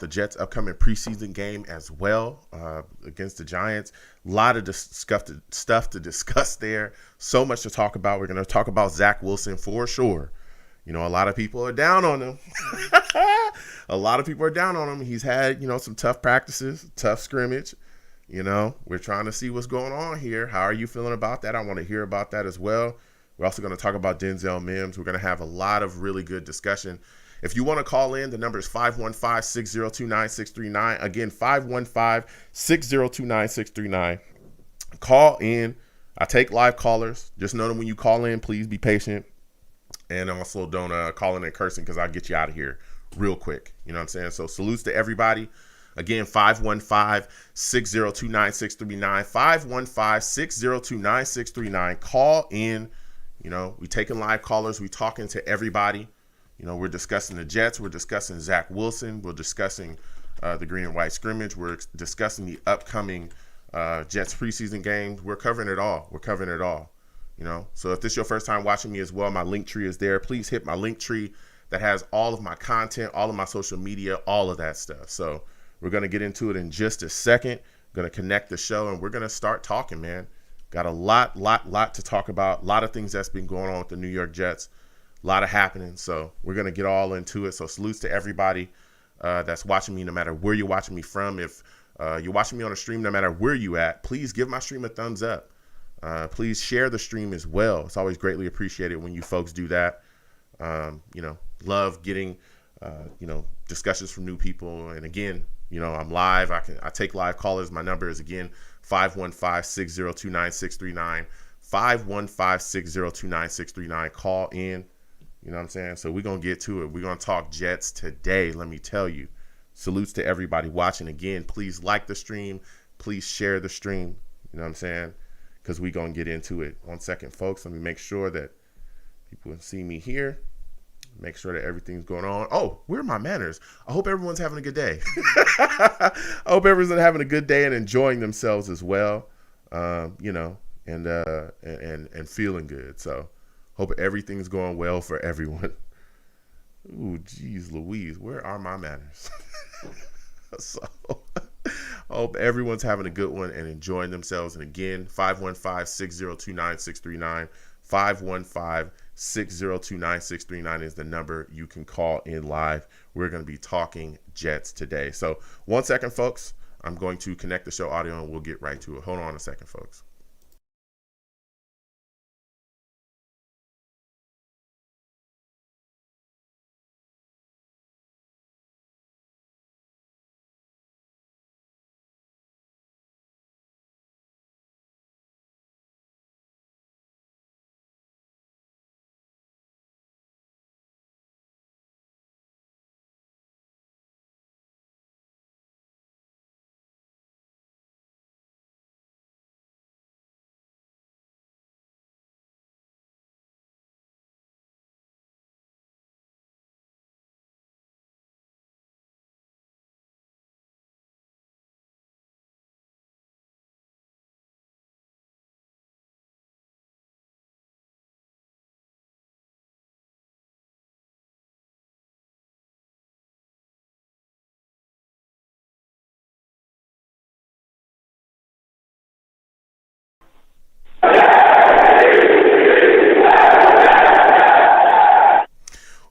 the Jets' upcoming preseason game as well against the Giants. A lot of stuff to discuss there. So much to talk about. We're going to talk about Zach Wilson for sure. You know, a lot of people are down on him. A lot of people are down on him. He's had, some tough practices, tough scrimmage. We're trying to see what's going on here. How are you feeling about that? I want to hear about that as well. We're also going to talk about Denzel Mims. We're going to have a lot of really good discussion. If you want to call in, the number is 515-602-9639. Again, 515-602-9639. Call in. I take live callers. Just know that when you call in, please be patient. And also don't call in and cursing because I'll get you out of here real quick. You know what I'm saying? So salutes to everybody. Again, 515-602-9639. 515-602-9639. Call in. We taking live callers. We talking to everybody. We're discussing the Jets. We're discussing Zach Wilson. We're discussing the green and white scrimmage. We're discussing the upcoming Jets preseason games. We're covering it all. So if this is your first time watching me as well, my link tree is there. Please hit my link tree that has all of my content, all of my social media, all of that stuff. So we're going to get into it in just a second. Going to connect the show, and we're going to start talking, man. Got a lot to talk about. A lot of things that's been going on with the New York Jets. A lot of happening. So we're going to get all into it. So salutes to everybody that's watching me, no matter where you're watching me from. If you're watching me on a stream, no matter where you at, please give my stream a thumbs up. Please share the stream as well. It's always greatly appreciated when you folks do that. Love getting, discussions from new people. And again, I'm live. I take live callers. My number is again 515-602-9639. 515-602-9639. Call in. You know what I'm saying? So we're going to get to it. We're going to talk Jets today. Let me tell you. Salutes to everybody watching. Again, please like the stream. Please share the stream. You know what I'm saying? Because we're going to get into it. 1 second, folks. Let me make sure that people can see me here. Make sure that everything's going on. Oh, where are my manners? I hope everyone's having a good day. I hope everyone's having a good day and enjoying themselves as well, and feeling good. So hope everything's going well for everyone. Ooh, geez, Louise, where are my manners? So I hope everyone's having a good one and enjoying themselves. And again, 515-602-9639. 515-602-9639 is the number you can call in live. We're going to be talking Jets today. So 1 second, folks. I'm going to connect the show audio and we'll get right to it. Hold on a second, folks.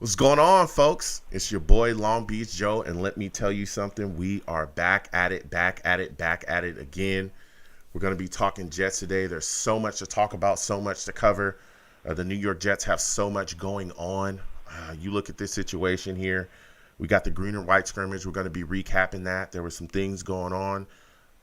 What's going on, folks? It's your boy Long Beach Joe, and let me tell you something. We are back at it again. We're going to be talking Jets today. There's so much to talk about, so much to cover. The New York Jets have so much going on. You look at this situation here. We got the green and white scrimmage. We're going to be recapping that. There were some things going on.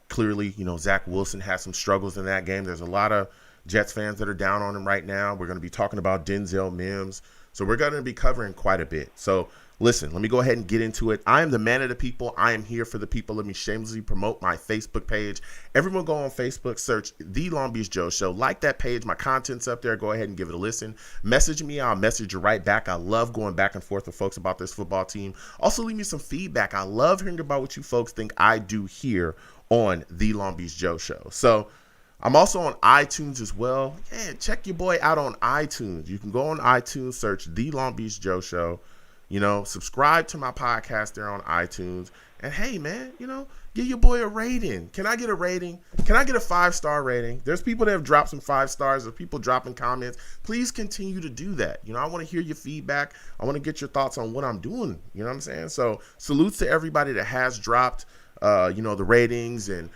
Clearly, Zach Wilson had some struggles in that game. There's a lot of Jets fans that are down on him right now. We're going to be talking about Denzel Mims. So we're going to be covering quite a bit. So listen, let me go ahead and get into it. I am the man of the people. I am here for the people. Let me shamelessly promote my Facebook page. Everyone go on Facebook, search The Long Beach Joe Show. Like that page. My content's up there. Go ahead and give it a listen. Message me. I'll message you right back. I love going back and forth with folks about this football team. Also, leave me some feedback. I love hearing about what you folks think I do here on The Long Beach Joe Show. So I'm also on iTunes as well. Yeah, check your boy out on iTunes. You can go on iTunes, search The Long Beach Joe Show. Subscribe to my podcast there on iTunes. And hey, man, give your boy a rating. Can I get a rating? Can I get a 5-star rating? There's people that have dropped some 5 stars. There's people dropping comments. Please continue to do that. I want to hear your feedback. I want to get your thoughts on what I'm doing. You know what I'm saying? So salutes to everybody that has dropped, the ratings and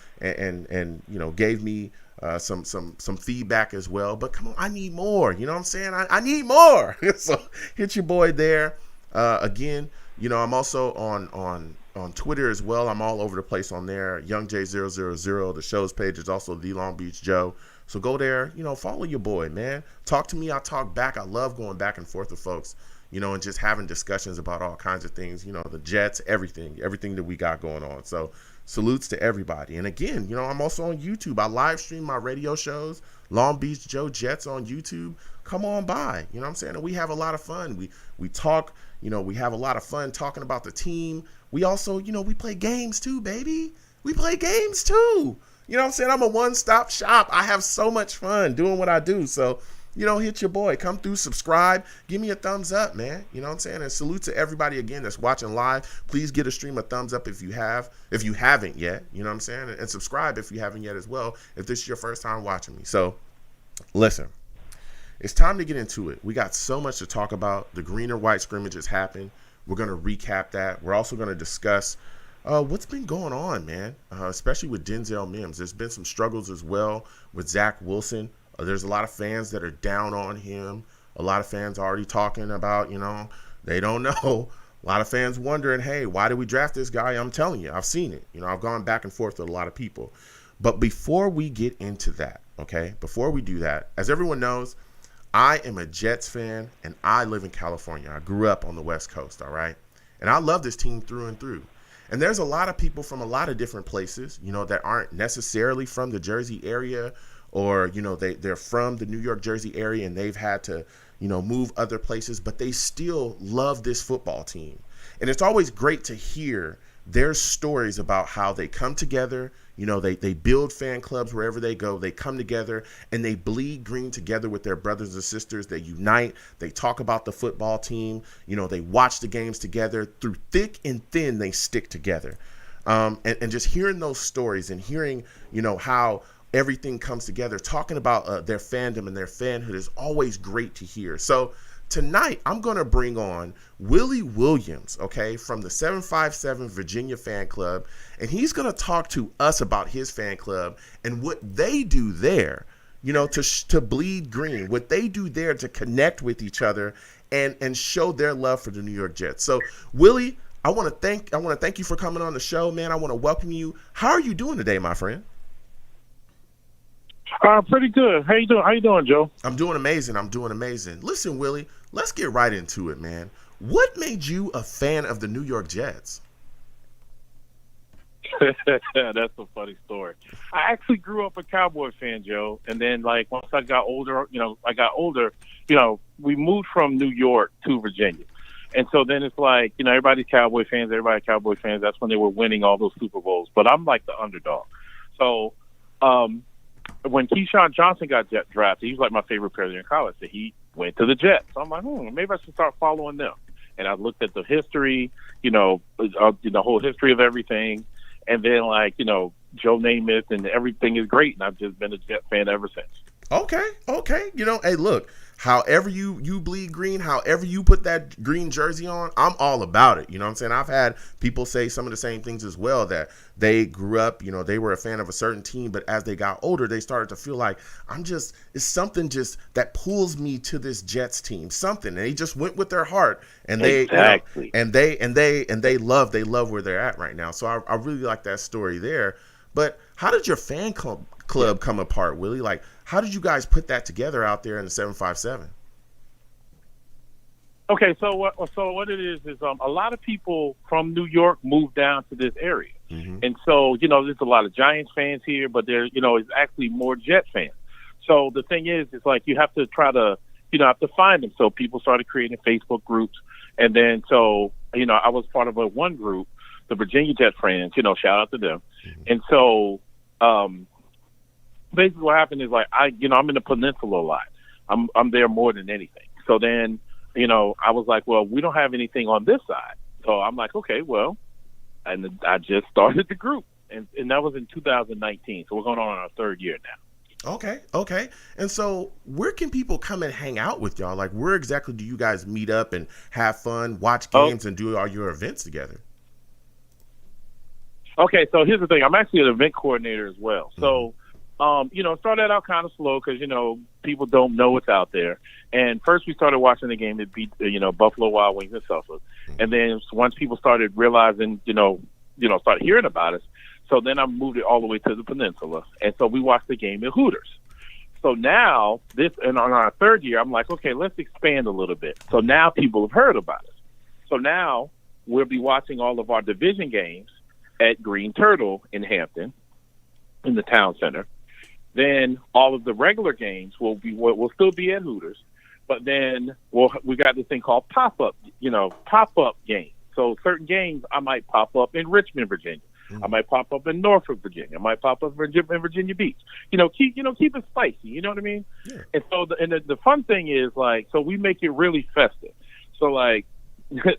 gave me some feedback as well. But come on, I need more. You know what I'm saying? I need more. So hit your boy there. Again, I'm also on Twitter as well. I'm all over the place on there. YoungJ000. The show's page is also The Long Beach Joe. So go there, follow your boy, man. Talk to me. I'll talk back. I love going back and forth with folks, and just having discussions about all kinds of things, the Jets, everything that we got going on. So salutes to everybody. And again, I'm also on YouTube. I live stream my radio shows, Long Beach Joe Jets on YouTube. Come on by. You know what I'm saying? And we have a lot of fun. We talk, we have a lot of fun talking about the team. We also, we play games too, baby. We play games too. You know what I'm saying? I'm a one-stop shop. I have so much fun doing what I do. So, hit your boy. Come through, subscribe. Give me a thumbs up, man. You know what I'm saying? And salute to everybody, again, that's watching live. Please get a stream a thumbs up if you haven't yet. You know what I'm saying? And subscribe if you haven't yet as well, if this is your first time watching me. So, listen. It's time to get into it. We got so much to talk about. The green or white scrimmage has happened. We're going to recap that. We're also going to discuss what's been going on, man, especially with Denzel Mims. There's been some struggles as well with Zach Wilson. There's a lot of fans that are down on him. A lot of fans already talking about, they don't know. A lot of fans wondering, hey, why did we draft this guy? I'm telling you, I've seen it. I've gone back and forth with a lot of people. But before we get into that, okay, before we do that, as everyone knows, I am a Jets fan, and I live in California. I grew up on the West Coast, all right? And I love this team through and through. And there's a lot of people from a lot of different places, that aren't necessarily from the Jersey area, or, they're from the New York, Jersey area, and they've had to, move other places, but they still love this football team. And it's always great to hear their stories about how they come together. They build fan clubs wherever they go. They come together and they bleed green together with their brothers and sisters. They unite. They talk about the football team. They watch the games together. Through thick and thin, they stick together. And just hearing those stories and hearing, how everything comes together, talking about their fandom and their fanhood is always great to hear. So tonight, I'm going to bring on Willie Williams, okay, from the 757 Virginia Fan Club, and he's going to talk to us about his fan club and what they do there, to bleed green, what they do there to connect with each other and show their love for the New York Jets. So, Willie, I want to thank you for coming on the show, man. I want to welcome you. How are you doing today, my friend? Pretty good. How you doing, Joe? I'm doing amazing. Listen, Willie, let's get right into it, man. What made you a fan of the New York Jets? That's a funny story. I actually grew up a Cowboy fan, Joe, and then once I got older, we moved from New York to Virginia. And so then it's everybody's Cowboy fans, That's when they were winning all those Super Bowls. But I'm like the underdog. So, when Keyshawn Johnson got drafted, he was my favorite player in college. So he went to the Jets. So I'm like, maybe I should start following them. And I looked at the history, the whole history of everything. And then Joe Namath and everything is great. And I've just been a Jet fan ever since. Okay. Hey, look, however you bleed green, however you put that green jersey on, I'm all about it. You know what I'm saying? I've had people say some of the same things as well, that they grew up, they were a fan of a certain team, but as they got older, they started to feel like it's something just that pulls me to this Jets team, something. And they just went with their heart, and they exactly. they love where they're at right now. So I really like that story there. But how did your fan club come apart, Willie? How did you guys put that together out there in the 757? Okay, so what it is a lot of people from New York moved down to this area. Mm-hmm. And so, there's a lot of Giants fans here, but there, it's actually more Jet fans. So the thing is, it's you have to try to, have to find them. So people started creating Facebook groups. And then, so, I was part of one group, the Virginia Jet fans, shout out to them. Mm-hmm. And so, basically what happened is I'm in the peninsula a lot. I'm there more than anything. So then, I was like, well, we don't have anything on this side. So I'm like, okay, well, and I just started the group, and that was in 2019. So we're going on our third year now. Okay. And so where can people come and hang out with y'all? Like, where exactly do you guys meet up and have fun, watch games, and do all your events together? Okay, so here's the thing. I'm actually an event coordinator as well. So, started out kind of slow because, people don't know what's out there. And first we started watching the game that beat, Buffalo Wild Wings and Suffolk. And then once people started realizing, started hearing about us, so then I moved it all the way to the peninsula. And so we watched the game at Hooters. So now, on our third year, I'm like, okay, let's expand a little bit. So now people have heard about us. So now we'll be watching all of our division games at Green Turtle in Hampton, in the town center. Then all of the regular games will still be at Hooters. But then we got this thing called pop-up games. So certain games I might pop up in Richmond, Virginia. I might pop up in Norfolk, Virginia. I might pop up in Virginia Beach. Keep it spicy. You know what I mean? Yeah. And so the fun thing is, like, so we make it really festive. So, like,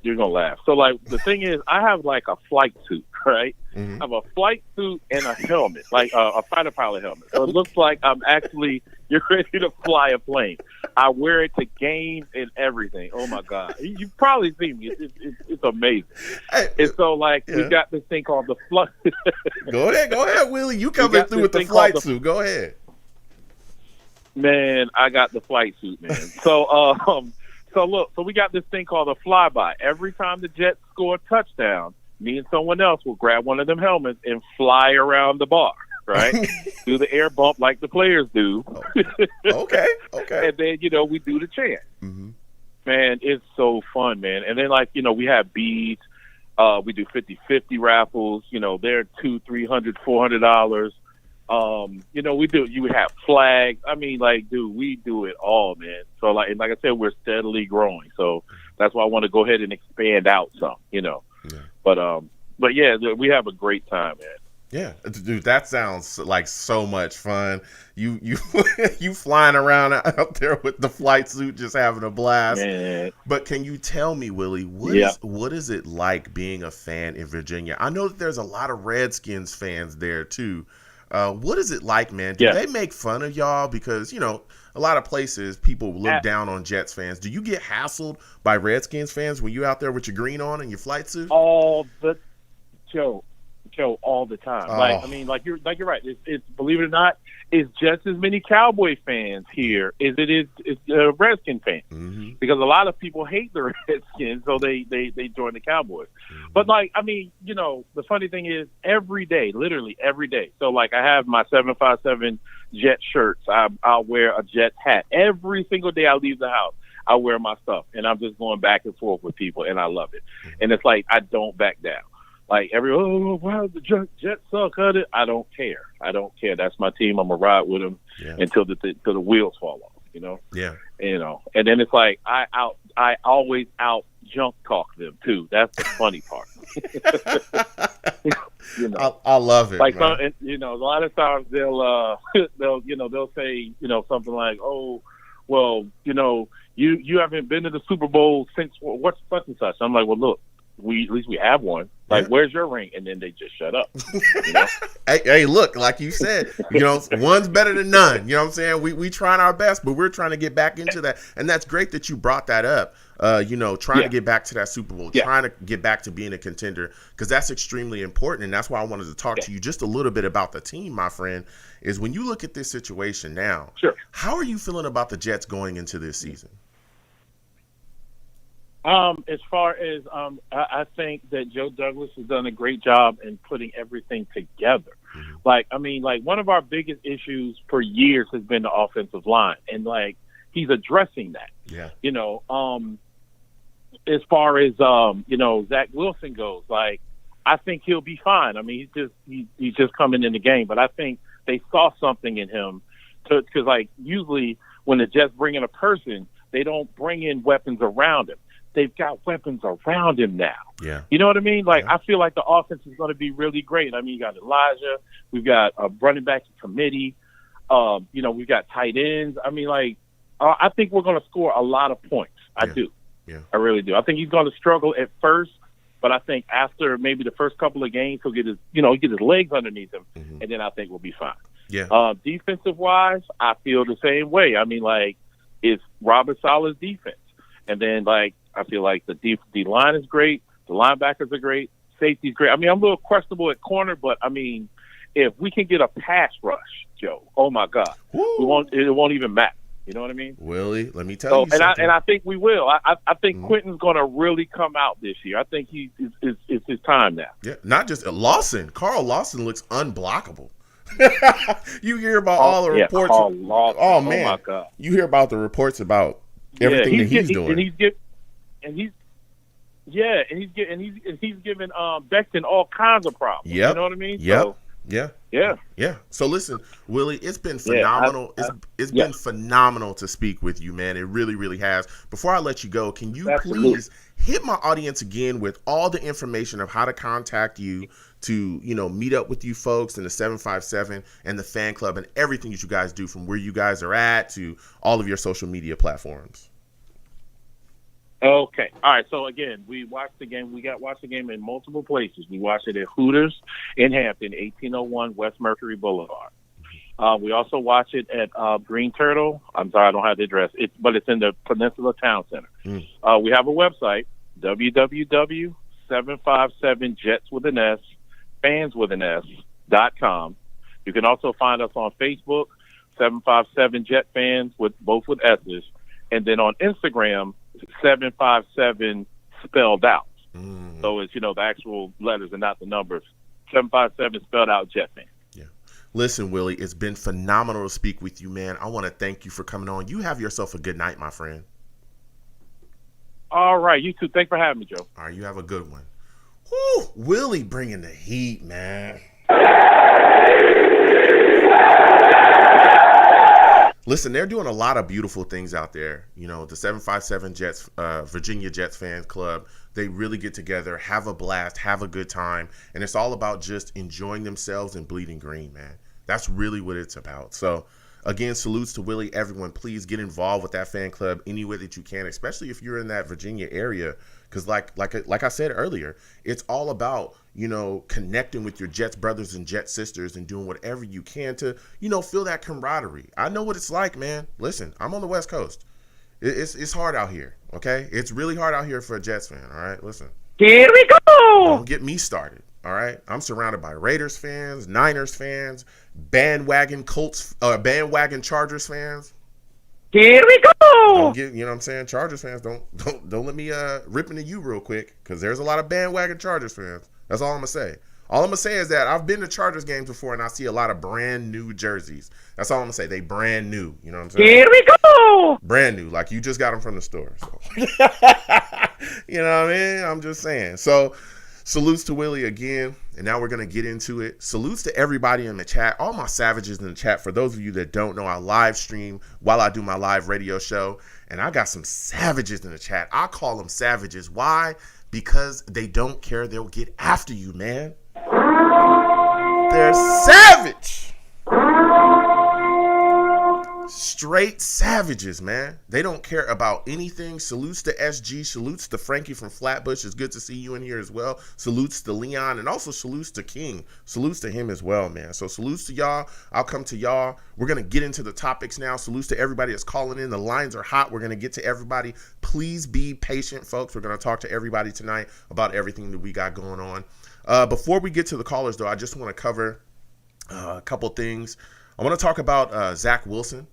you're gonna laugh. So, like, the thing is, I have like a flight suit, right? Mm-hmm. I have a flight suit and a helmet, like a fighter pilot helmet. So it looks like you're ready to fly a plane. I wear it to games and everything. Oh my God, you've probably seen me. It's amazing. Hey, and so, like, we got this thing called the flight. Go ahead, Willie. You coming through with the flight suit? Go ahead. Man, I got the flight suit, man. So we got this thing called a flyby. Every time the Jets score a touchdown, me and someone else will grab one of them helmets and fly around the bar, right? Do the air bump like the players do. Okay. And then, we do the chant. Mm-hmm. Man, it's so fun, man. And then, like, we have beads. We do 50-50 raffles. They're $200, $300, $400. You have flags. I mean, like, dude, we do it all, man. So, like I said, we're steadily growing. So that's why I want to go ahead and expand out some, Yeah. But yeah, we have a great time, man. Yeah, dude, that sounds like so much fun. You you flying around out there with the flight suit, just having a blast. Man. But can you tell me, Willie, what is it like being a fan in Virginia? I know that there's a lot of Redskins fans there too. What is it like, man? Do they make fun of y'all? Because, a lot of places people look down on Jets fans. Do you get hassled by Redskins fans when you're out there with your green on and your flight suit? Joe, all the time. Oh. You're right. It's believe it or not, it's just as many Cowboy fans here as it is Redskin fans. Mm-hmm. Because a lot of people hate the Redskins, so they join the Cowboys. Mm-hmm. But the funny thing is, literally every day. So, like, I have my 757 Jet shirts. I'll wear a Jets hat every single day I leave the house. I wear my stuff, and I'm just going back and forth with people, and I love it. Mm-hmm. And it's like I don't back down. Like, wow, the Jets suck. I don't care. That's my team. I'm gonna ride with them until the wheels fall off. Yeah. And then it's like I always out junk talk them too. That's the funny part. I love it. Like, a lot of times they'll say something like, oh, well, you haven't been to the Super Bowl since what's such and such. I'm like, well, look. At least we have one. Like, where's your ring? And then they just shut up. Hey, look, like you said, one's better than none. You know what I'm saying? We trying our best, but we're trying to get back into that. And that's great that you brought that up. Trying to get back to that Super Bowl, trying to get back to being a contender, because that's extremely important. And that's why I wanted to talk to you just a little bit about the team, my friend, is when you look at this situation now, how are you feeling about the Jets going into this season? As far as I think that Joe Douglas has done a great job in putting everything together. Mm-hmm. One of our biggest issues for years has been the offensive line, and he's addressing that. Yeah. As far as Zach Wilson goes, I think he'll be fine. I mean, he's just coming in the game, but I think they saw something in him because usually when the Jets bring in a person, they don't bring in weapons around him. They've got weapons around him now. Yeah. You know what I mean? I feel like the offense is going to be really great. I mean, you got Elijah. We've got a running back committee. We've got tight ends. I mean, I think we're going to score a lot of points. I do. Yeah. I really do. I think he's going to struggle at first But I think after maybe the first couple of games, he'll get his legs underneath him, and then I think we'll be fine. Yeah. Defensive wise, I feel the same way. I mean, like, it's Robert Sala's defense, and then like I feel like the line is great, the linebackers are great, safety's great. I mean, I'm a little questionable at corner, but I mean, if we can get a pass rush, Joe, oh my God, it won't even matter. You know what I mean? Willie, let me tell you something. And I think we will. I think Quentin's going to really come out this year. I think it's his time now. Yeah, not just Lawson. Carl Lawson looks unblockable. You hear about all the reports. Carl Lawson. Oh man, oh my God. You hear about the reports about everything that he's doing. And he's giving Becton all kinds of problems. Yep. You know what I mean? Yeah. So, Yeah. So listen, Willie, it's been phenomenal. It's been phenomenal to speak with you, man. It really, really has. Before I let you go, can you please hit my audience again with all the information of how to contact you to, meet up with you folks in the 757 and the fan club and everything that you guys do, from where you guys are at to all of your social media platforms? Okay. All right. So again, we watched the game. We watched the game in multiple places. We watched it at Hooters in Hampton, 1801 West Mercury Boulevard. We also watched it at Green Turtle. I'm sorry, I don't have the address. But it's in the Peninsula Town Center. We have a website, www.757jetswithanS.com. You can also find us on Facebook, 757 Jet Fans with S's, and then on Instagram, 757 spelled out. So it's, the actual letters and not the numbers. 757 spelled out Jet Fan. Yeah. Listen, Willie, it's been phenomenal to speak with you, man. I want to thank you for coming on. You have yourself a good night, my friend. All right. You too. Thanks for having me, Joe. All right. You have a good one. Whew, Willie bringing the heat, man. Listen, they're doing a lot of beautiful things out there. The 757 Jets, Virginia Jets fan club, they really get together, have a blast, have a good time. And it's all about just enjoying themselves and bleeding green, man. That's really what it's about. So, again, salutes to Willie. Everyone, please get involved with that fan club any way that you can, especially if you're in that Virginia area. Because like I said earlier, it's all about, connecting with your Jets brothers and Jets sisters and doing whatever you can to, feel that camaraderie. I know what it's like, man. Listen, I'm on the West Coast. It's hard out here, okay? It's really hard out here for a Jets fan, all right? Listen. Here we go! Don't get me started, all right? I'm surrounded by Raiders fans, Niners fans, bandwagon Chargers fans. Here we go! Don't get, you know what I'm saying? Chargers fans, don't let me rip into you real quick, because there's a lot of bandwagon Chargers fans. That's all I'm going to say. All I'm going to say is that I've been to Chargers games before, and I see a lot of brand new jerseys. That's all I'm going to say. They brand new. You know what I'm saying? Here we go! Brand new. Like, you just got them from the store. So. You know what I mean? I'm just saying. So, salutes to Willie again, and now we're going to get into it. Salutes to everybody in the chat, all my savages in the chat. For those of you that don't know, I live stream while I do my live radio show, and I got some savages in the chat. I call them savages. Why? Because they don't care. They'll get after you, man. They're savage. Straight savages, man. They don't care about anything. Salutes to SG. Salutes to Frankie from Flatbush. It's good to see you in here as well. Salutes to Leon, and also salutes to King. Salutes to him as well, man. So salutes to y'all. I'll come to y'all. We're going to get into the topics now. Salutes to everybody that's calling in. The lines are hot. We're going to get to everybody. Please be patient, folks. We're going to talk to everybody tonight about everything that we got going on. Before we get to the callers, though, I just want to cover a couple things. I want to talk about Zach Wilson.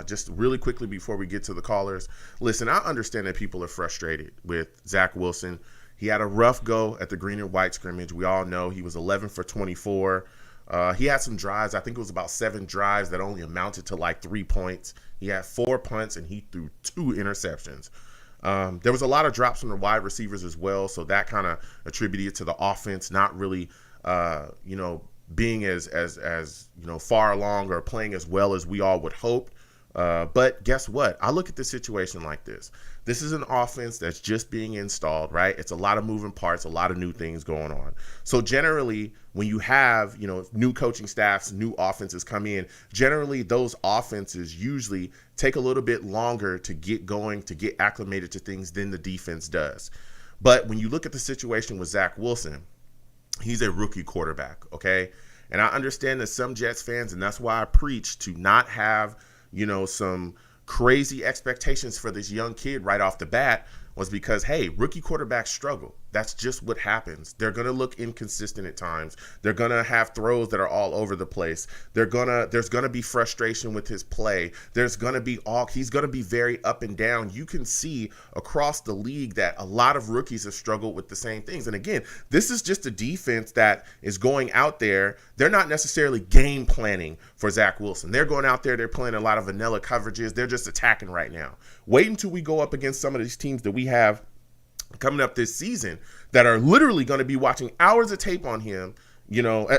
Just really quickly before we get to the callers. Listen, I understand that people are frustrated with Zach Wilson. He had a rough go at the green and white scrimmage. We all know he was 11 for 24. He had some drives. I think it was about 7 drives that only amounted to like 3 points. He had 4 punts and he threw 2 interceptions. There was a lot of drops from the wide receivers as well, so that kind of attributed to the offense not really, being as far along or playing as well as we all would hope. But guess what? I look at the situation like this. This is an offense that's just being installed, right? It's a lot of moving parts, a lot of new things going on. So generally, when you have, new coaching staffs, new offenses come in, generally those offenses usually take a little bit longer to get going, to get acclimated to things than the defense does. But when you look at the situation with Zach Wilson, he's a rookie quarterback, okay? And I understand that some Jets fans, and that's why I preach to not have, some crazy expectations for this young kid right off the bat, was because, hey, rookie quarterbacks struggle. That's just what happens. They're going to look inconsistent at times. They're going to have throws that are all over the place. There's going to be frustration with his play. He's going to be very up and down. You can see across the league that a lot of rookies have struggled with the same things. And again, this is just a defense that is going out there. They're not necessarily game planning for Zach Wilson. They're going out there. They're playing a lot of vanilla coverages. They're just attacking right now. Wait until we go up against some of these teams that we have coming up this season that are literally going to be watching hours of tape on him.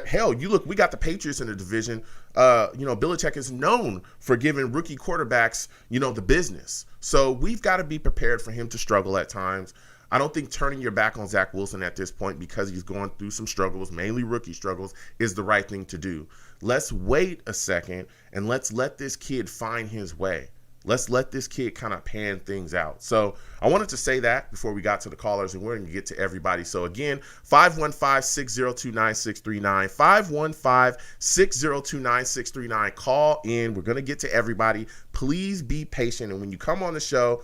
Hell, we got the Patriots in the division. Belichick is known for giving rookie quarterbacks, the business. So we've got to be prepared for him to struggle at times. I don't think turning your back on Zach Wilson at this point, because he's going through some struggles, mainly rookie struggles, is the right thing to do. Let's wait a second and let's let this kid find his way. Let's let this kid kind of pan things out. So I wanted to say that before we got to the callers, and we're going to get to everybody. So again, 515-602-9639, 515-602-9639. Call in. We're going to get to everybody. Please be patient. And when you come on the show,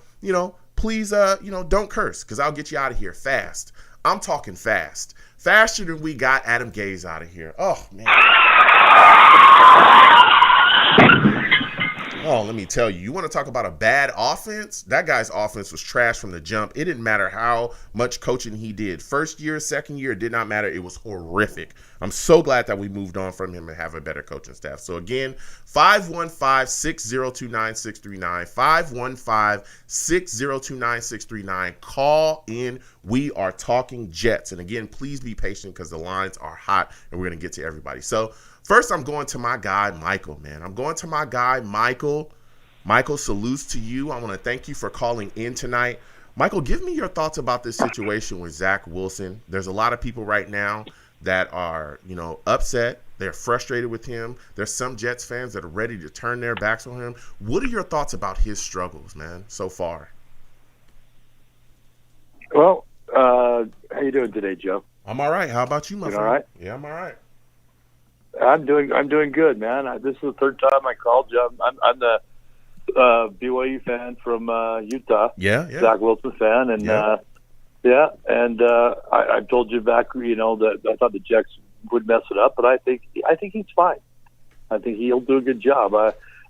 please, don't curse, because I'll get you out of here fast. I'm talking fast. Faster than we got Adam Gase out of here. Oh, man. Oh, let me tell you, you want to talk about a bad offense? That guy's offense was trash from the jump. It didn't matter how much coaching he did. First year, second year, it did not matter. It was horrific. I'm so glad that we moved on from him and have a better coaching staff. So again, 515-602-9639, 515-602-9639. Call in. We are talking Jets. And again, please be patient because the lines are hot and we're going to get to everybody. So first, I'm going to my guy, Michael, man. Michael, salutes to you. I want to thank you for calling in tonight. Michael, give me your thoughts about this situation with Zach Wilson. There's a lot of people right now that are, upset. They're frustrated with him. There's some Jets fans that are ready to turn their backs on him. What are your thoughts about his struggles, man, so far? Well, how you doing today, Joe? I'm all right. How about you, my friend? All right? Yeah, I'm all right. I'm doing good, man. This is the third time I called you. I'm the BYU fan from Utah. Yeah. Zach Wilson fan, and I told you back, that I thought the Jets would mess it up, but I think he's fine. I think he'll do a good job.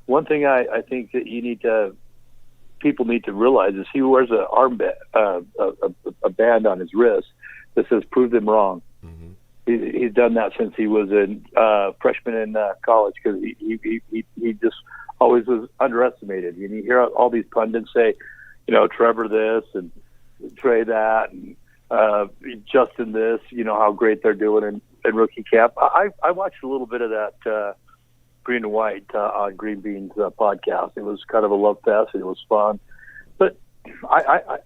One thing I think that people need to realize is he wears a band on his wrist that says "Prove them wrong." Mm-hmm. He's done that since he was a freshman in college, because he just always was underestimated. You hear all these pundits say, Trevor this and Trey that, and Justin this, how great they're doing in rookie camp. I watched a little bit of that Green and White on Green Bean's podcast. It was kind of a love fest, and it was fun. But a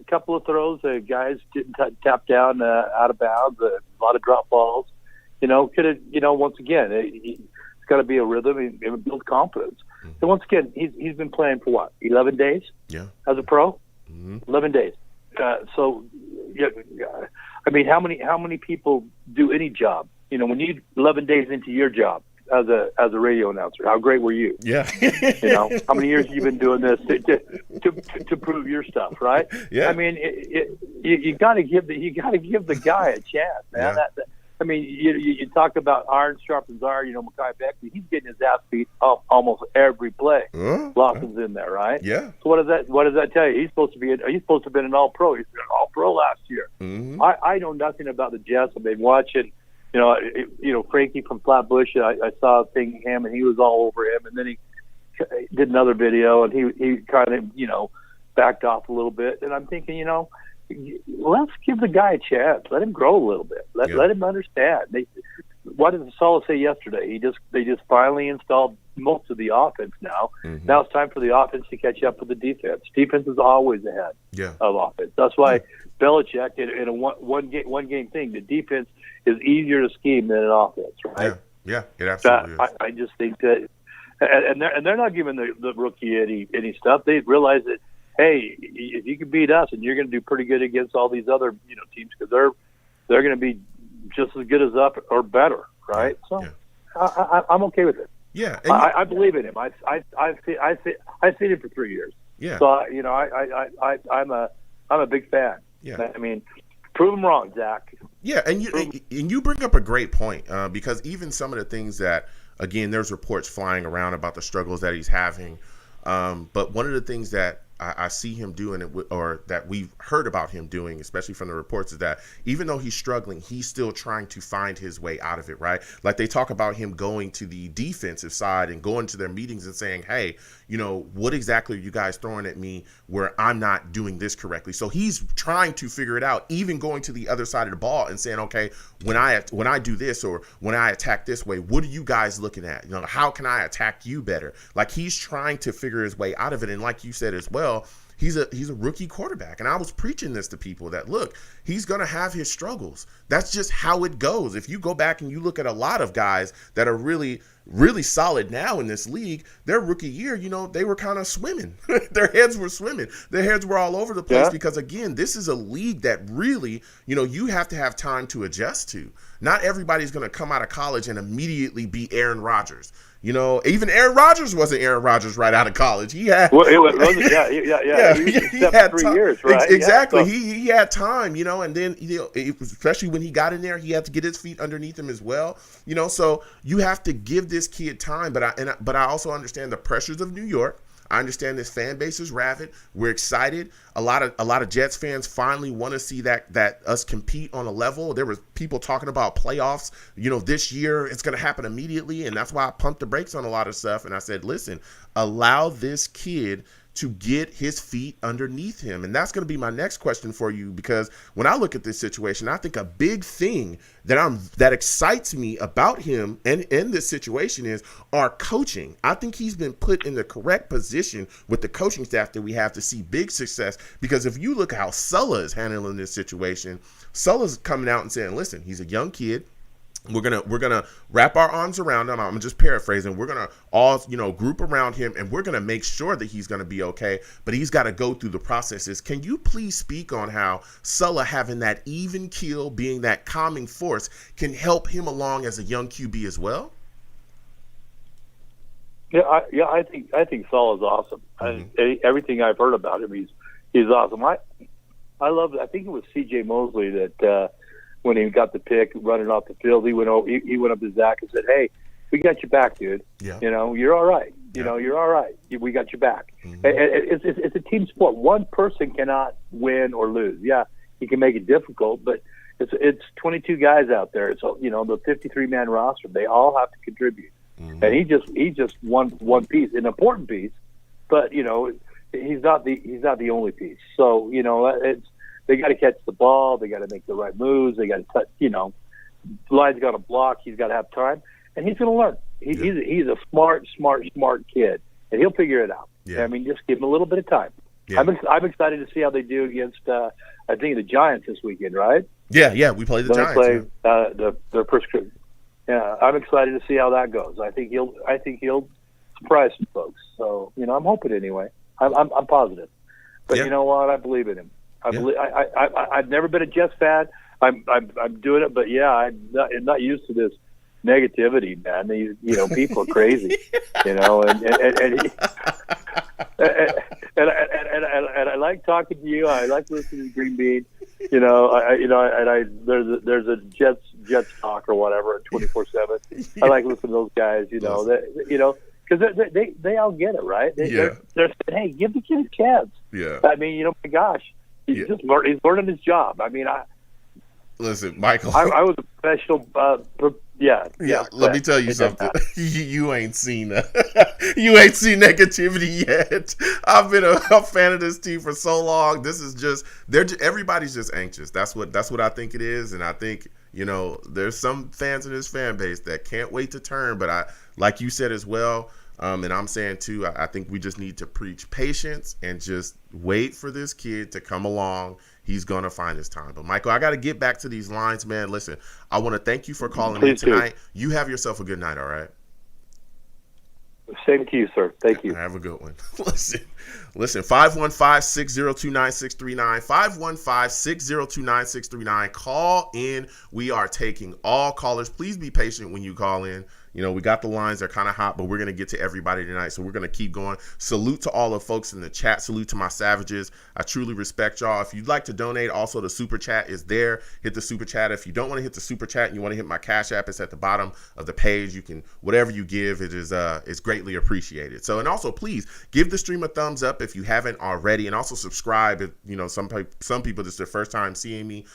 couple of throws, guys didn't tap down out of bounds, a lot of drop balls. Could have, once again, it's got to be a rhythm and build confidence. Mm-hmm. So once again, he's been playing for what, 11 days? Yeah. As a pro? Mm-hmm. 11 days. So, how many people do any job? When you 11 days into your job as a radio announcer, how great were you? Yeah. How many years have you been doing this to prove your stuff, right? Yeah. You got to give the guy a chance, man. Yeah. You talk about iron sharpens iron. Mekhi Beckley, he's getting his ass beat almost every play. Lawson's in there, right? Yeah. So what does that tell you? He's supposed to have been an All-Pro. He's been an All-Pro last year. Mm-hmm. I know nothing about the Jets. I've been watching. Frankie from Flatbush. I saw a thing of him, and he was all over him. And then he did another video, and he kind of backed off a little bit. And I'm thinking, let's give the guy a chance. Let him grow a little bit. Let him understand. What did Saleh say yesterday? They just finally installed most of the offense now. Mm-hmm. Now it's time for the offense to catch up with the defense. Defense is always ahead of offense. That's why Belichick, in a one game thing, the defense is easier to scheme than an offense, right? Yeah, it absolutely is. I just think that, and they're not giving the rookie any stuff. They realize that hey, if you can beat us, and you're going to do pretty good against all these other teams because they're going to be just as good as us or better, right? So I'm okay with it. Yeah, I believe in him. I've seen him for 3 years. Yeah. So I'm a big fan. Yeah. I mean, prove him wrong, Zach. Yeah, and you bring up a great point because even some of the things that, again, there's reports flying around about the struggles that he's having, but one of the things that I see him doing, or that we've heard about him doing, especially from the reports, is that even though he's struggling, he's still trying to find his way out of it, right? Like they talk about him going to the defensive side and going to their meetings and saying, hey, what exactly are you guys throwing at me where I'm not doing this correctly? So he's trying to figure it out, even going to the other side of the ball and saying, okay, when I do this or when I attack this way, what are you guys looking at? How can I attack you better? Like he's trying to figure his way out of it. And like you said as well, he's a rookie quarterback. And I was preaching this to people that, look, he's going to have his struggles. That's just how it goes. If you go back and you look at a lot of guys that are really, really solid now in this league, their rookie year, they were kind of swimming. Their heads were swimming. Their heads were all over the place because, again, this is a league that really, you have to have time to adjust to. Not everybody's going to come out of college and immediately be Aaron Rodgers. Even Aaron Rodgers wasn't Aaron Rodgers right out of college. He had He had 3 years, right? Exactly. Yeah, so. He had time, and then especially when he got in there, he had to get his feet underneath him as well. So you have to give this kid time. But I also understand the pressures of New York. I understand this fan base is rabid. We're excited. A lot of Jets fans finally want to see that us compete on a level. There was people talking about playoffs. This year it's going to happen immediately, and that's why I pumped the brakes on a lot of stuff. And I said, listen, allow this kid to get his feet underneath him. And that's going to be my next question for you, because when I look at this situation, I think a big thing that excites me about him and in this situation is our coaching. I think he's been put in the correct position with the coaching staff that we have to see big success, because if you look at how Sulla is handling this situation, Sulla's coming out and saying, listen, he's a young kid. We're gonna wrap our arms around him. I'm just paraphrasing. We're gonna all group around him, and we're gonna make sure that he's gonna be okay. But he's got to go through the processes. Can you please speak on how Sulla having that even keel, being that calming force, can help him along as a young QB as well? I think Sulla's awesome. Mm-hmm. Everything I've heard about him, he's awesome. I love. I think it was C.J. Mosley that. When he got the pick running off the field, he went up to Zach and said, "Hey, we got your back, dude. Yeah. You're all right. You're all right. We got your back." Mm-hmm. It's a team sport. One person cannot win or lose. Yeah, he can make it difficult, but it's 22 guys out there. It's the 53-man roster. They all have to contribute, mm-hmm. and he just one piece, an important piece, but he's not the only piece. So it's. They got to catch the ball. They got to make the right moves. They got to touch. The line's got to block. He's got to have time, and he's going to learn. He's a smart kid, and he'll figure it out. Yeah. I mean, just give him a little bit of time. Yeah. I'm excited to see how they do against. I think the Giants this weekend, right? Yeah. We play the Giants. Their prescription. Yeah, I'm excited to see how that goes. I think he'll surprise some folks. So I'm hoping anyway. I'm positive. But you know what? I believe in him. I've never been a Jets fan. I'm doing it, but I'm not used to this negativity, man. These people are crazy, and I like talking to you. I like listening to Green Bean. There's a Jets talk or whatever at 24/7. I like listening to those guys. Because they all get it, right? They're saying, hey, give the kid a chance. Yeah. I mean, my gosh. He's learning his job. I mean, listen, Michael. I was a professional. Let me tell you something. You ain't seen that. You ain't seen negativity yet. I've been a fan of this team for so long. This is just everybody's just anxious. That's what I think it is, and I think there's some fans in this fan base that can't wait to turn. But like you said as well. And I'm saying, too, I think we just need to preach patience and just wait for this kid to come along. He's going to find his time. But, Michael, I got to get back to these lines, man. Listen, I want to thank you for calling in tonight. You have yourself a good night, all right? Same to you, sir. Thank you. Have a good one. Listen, Listen, 515-602-9639, 515-602-9639. Call in. We are taking all callers. Please be patient when you call in. You know, we got the lines, they're kind of hot, but we're going to get to everybody tonight, so we're going to keep going. Salute to all the folks in the chat. Salute to my savages. I truly respect y'all. If you'd like to donate, also the super chat is there. Hit the super chat. If you don't want to hit the super chat and you want to hit my Cash App, it's at the bottom of the page. You can, whatever you give, it's greatly appreciated. So, and also please give the stream a thumbs up if you haven't already, and also subscribe. If, you know, some people, this is their first time seeing me.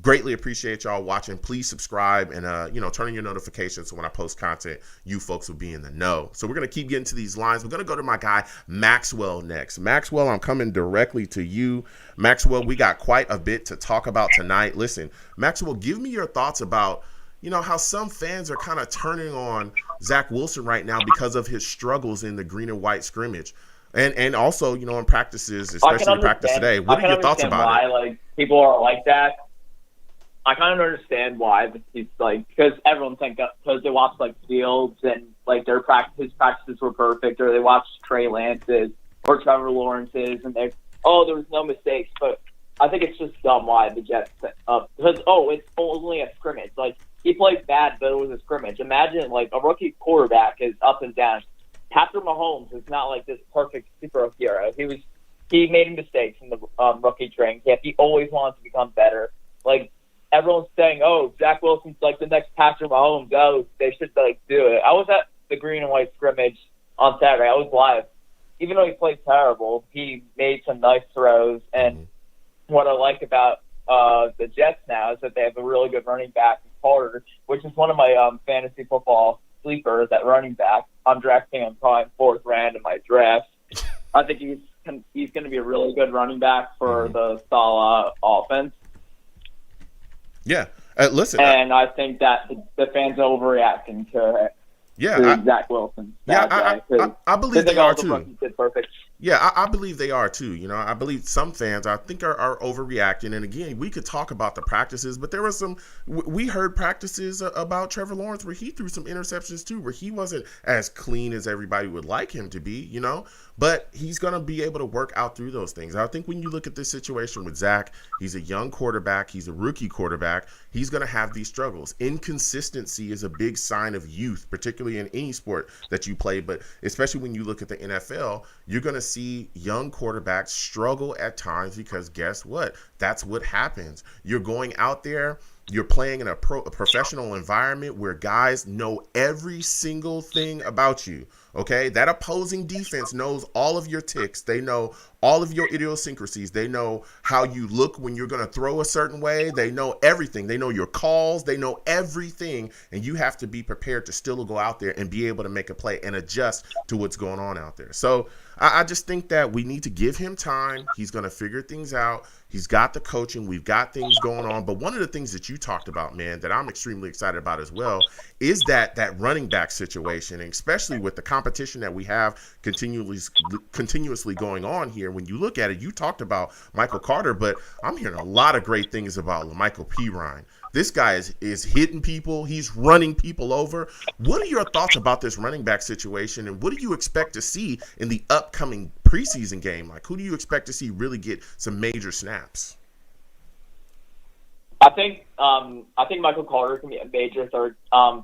Greatly appreciate y'all watching. Please subscribe and turn on your notifications so when I post content, you folks will be in the know. So we're gonna keep getting to these lines. We're gonna go to my guy Maxwell next. Maxwell, I'm coming directly to you. Maxwell, we got quite a bit to talk about tonight. Listen, Maxwell, give me your thoughts about how some fans are kind of turning on Zach Wilson right now because of his struggles in the green and white scrimmage. And also, in practices, especially in practice today. What are your thoughts about it? Like, people are like that. I kind of understand why, but he's like, because everyone because they watch like Fields and like his practices were perfect, or they watched Trey Lance's or Trevor Lawrence's, and there was no mistakes. But I think it's just dumb why the Jets because it's only a scrimmage. Like, he played bad, but it was a scrimmage. Imagine like a rookie quarterback is up and down. Patrick Mahomes is not like this perfect superhero. He made mistakes in the rookie training camp. He always wanted to become better. Like, everyone's saying, Zach Wilson's like the next Patrick Mahomes. They should like do it. I was at the green and white scrimmage on Saturday. I was live. Even though he played terrible, he made some nice throws. And what I like about the Jets now is that they have a really good running back in Carter, which is one of my fantasy football sleepers at running back. I'm drafting him probably in 4th round in my draft. I think he's going to be a really good running back for the Salah offense. Yeah, listen. And I think that the fans are overreacting to Zach Wilson. I believe they are too. Did perfect. Yeah, I believe they are too. I believe some fans, I think, are overreacting. And again, we could talk about the practices, but there were we heard practices about Trevor Lawrence where he threw some interceptions too, where he wasn't as clean as everybody would like him to be, but he's going to be able to work out through those things. I think when you look at this situation with Zach, he's a young quarterback. He's a rookie quarterback. He's going to have these struggles. Inconsistency is a big sign of youth, particularly in any sport that you play, but especially when you look at the NFL, you're going to see young quarterbacks struggle at times because guess what? That's what happens. You're going out there, you're playing in a professional environment where guys know every single thing about you, okay? That opposing defense knows all of your ticks. They know all of your idiosyncrasies. They know how you look when you're going to throw a certain way. They know everything. They know your calls. They know everything, and you have to be prepared to still go out there and be able to make a play and adjust to what's going on out there. So I just think that we need to give him time. He's going to figure things out. He's got the coaching. We've got things going on. But one of the things that you talked about, man, that I'm extremely excited about as well is that running back situation, and especially with the competition that we have continuously going on here. When you look at it, you talked about Michael Carter, but I'm hearing a lot of great things about Michael Pirine. This guy is hitting people. He's running people over. What are your thoughts about this running back situation, and what do you expect to see in the upcoming preseason game? Like, who do you expect to see really get some major snaps? I think Michael Carter can be a major third,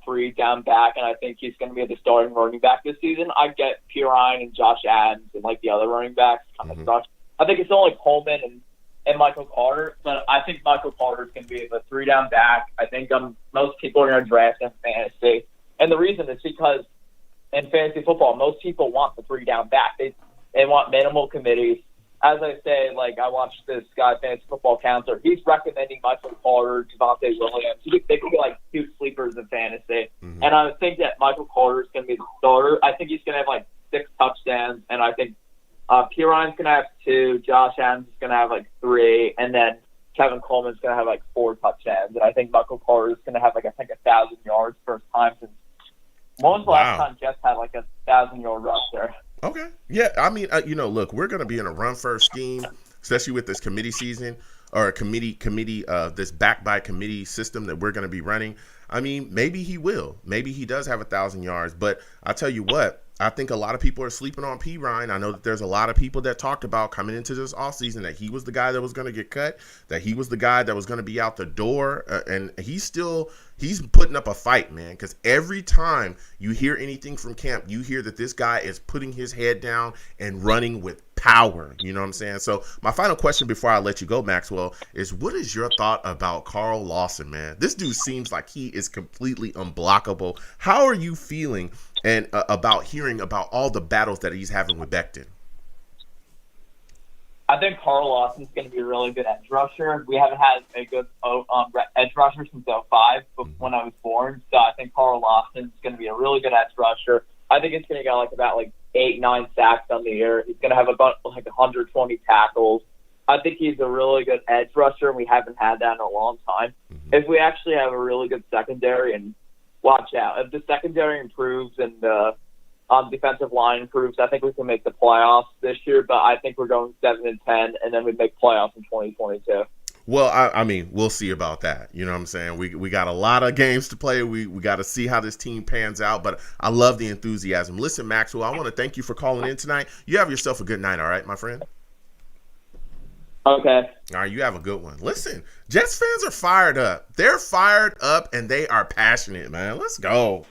3 down back, and I think he's going to be the starting running back this season. I get Pirine and Josh Adams and like the other running backs kind of stuff. I think it's only Coleman and Michael Carter, but I think Michael Carter is going to be the 3 down back. I think most people are going to draft him in fantasy, and the reason is because in fantasy football, most people want the 3 down back. They want minimal committees. As I say, like, I watched this guy, Fantasy Football Counselor. He's recommending Michael Carter, Javonte Williams. They could be like 2 sleepers in fantasy. And I think that Michael Carter is going to be the starter. I think he's going to have like 6 touchdowns, and I think Pirine's going to have 2, Josh Adams is going to have like 3, and then Kevin Coleman's going to have like 4 touchdowns. And I think Michael Carter is going to have like, I think, 1,000 yards first time since. When was the last time Jets had like 1,000-yard rush there? Okay. Yeah, I mean, look, we're going to be in a run-first scheme, especially with this committee season or this back-by-committee system that we're going to be running. I mean, maybe he will. Maybe he does have 1,000 yards. But I'll tell you what, I think a lot of people are sleeping on P. Ryan. I know that there's a lot of people that talked about coming into this offseason that he was the guy that was going to get cut, that he was the guy that was going to be out the door, and he's putting up a fight, man, because every time you hear anything from camp, you hear that this guy is putting his head down and running with power. You know what I'm saying? So my final question before I let you go, Maxwell, is what is your thought about Carl Lawson, man? This dude seems like he is completely unblockable. How are you feeling and about hearing about all the battles that he's having with Becton? I think Carl Lawson's going to be a really good edge rusher. We haven't had a good edge rusher since 2005, when I was born. So I think Carl Lawson's going to be a really good edge rusher. I think it's going to go about 8-9 sacks on the year. He's going to have about 120 tackles. I think he's a really good edge rusher, and we haven't had that in a long time. Mm-hmm. If we actually have a really good secondary, and watch out, if the secondary improves and the defensive line improves, I think we can make the playoffs this year. But I think we're going 7-10, and then we make playoffs in 2022. Well, I mean, we'll see about that. You know what I'm saying? We got a lot of games to play. We got to see how this team pans out. But I love the enthusiasm. Listen, Maxwell, I want to thank you for calling in tonight. You have yourself a good night, all right, my friend? Okay. All right, you have a good one. Listen, Jets fans are fired up. They're fired up, and they are passionate, man. Let's go.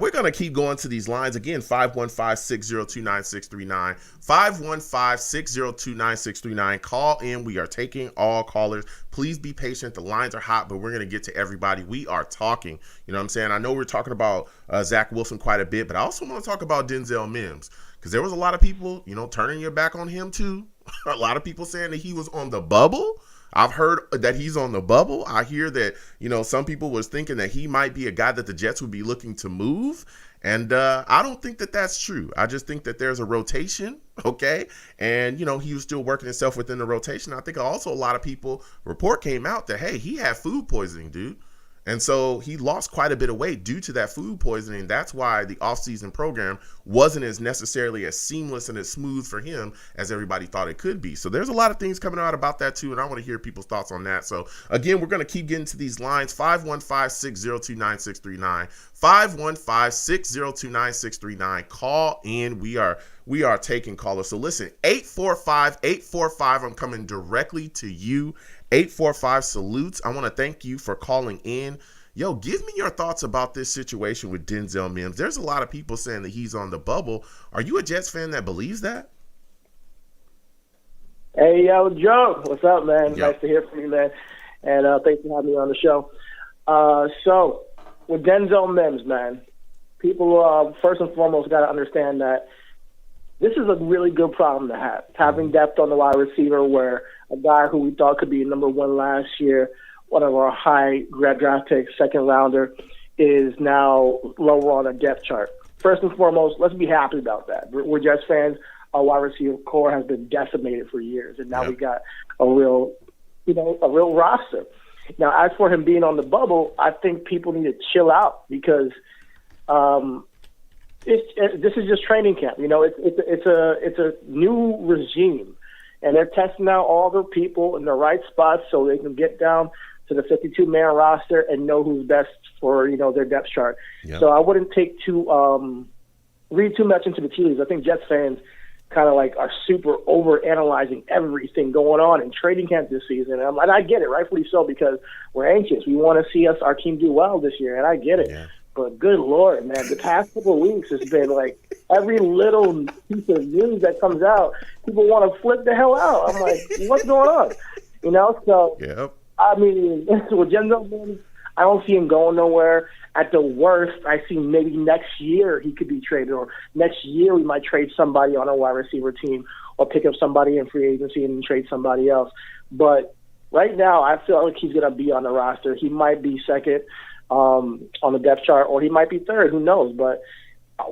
We're going to keep going to these lines. Again, 515-602-9639. 515-602-9639. Call in. We are taking all callers. Please be patient. The lines are hot, but we're going to get to everybody. We are talking. You know what I'm saying? I know we're talking about Zach Wilson quite a bit, but I also want to talk about Denzel Mims, because there was a lot of people, turning your back on him too. A lot of people saying that he was on the bubble. I've heard that he's on the bubble. I hear that, some people was thinking that he might be a guy that the Jets would be looking to move. And I don't think that that's true. I just think that there's a rotation, okay? And, he was still working himself within the rotation. I think also a lot of people, report came out that, hey, he had food poisoning, dude. And so he lost quite a bit of weight due to that food poisoning. That's why the offseason program wasn't as necessarily as seamless and as smooth for him as everybody thought it could be. So there's a lot of things coming out about that too, and I want to hear people's thoughts on that. So again, we're going to keep getting to these lines. 515-602-9639. 515-602-9639. Call in. We are taking callers. So listen, 845-845. I'm coming directly to you. 845 salutes. I want to thank you for calling in. Yo, give me your thoughts about this situation with Denzel Mims. There's a lot of people saying that he's on the bubble. Are you a Jets fan that believes that? Hey, Joe. What's up, man? Yo. Nice to hear from you, man. And thanks for having me on the show. So, with Denzel Mims, man, people first and foremost got to understand that this is a really good problem to have. Having depth on the wide receiver where a guy who we thought could be number one last year, one of our high draft picks, second rounder, is now lower on a depth chart. First and foremost, let's be happy about that. We're Jets fans. Our wide receiver core has been decimated for years, and now we got a real roster. Now, as for him being on the bubble, I think people need to chill out because this is just training camp. It's a new regime, and they're testing out all the people in the right spots so they can get down to the 52-man roster and know who's best for their depth chart. Yep. So I wouldn't read too much into the tea leaves. I think Jets fans kind of are super over analyzing everything going on in training camp this season, and I get it, rightfully so, because we're anxious. We want to see our team do well this year, and I get it. Yeah. But good Lord, man, the past couple of weeks has been every little piece of news that comes out, people want to flip the hell out. I'm like, what's going on? So, yep. I mean, with Denzel Mims, I don't see him going nowhere. At the worst, I see maybe next year he could be traded, or next year we might trade somebody on a wide receiver team or pick up somebody in free agency and trade somebody else. But right now, I feel like he's going to be on the roster. He might be second on the depth chart, or he might be third. Who knows? But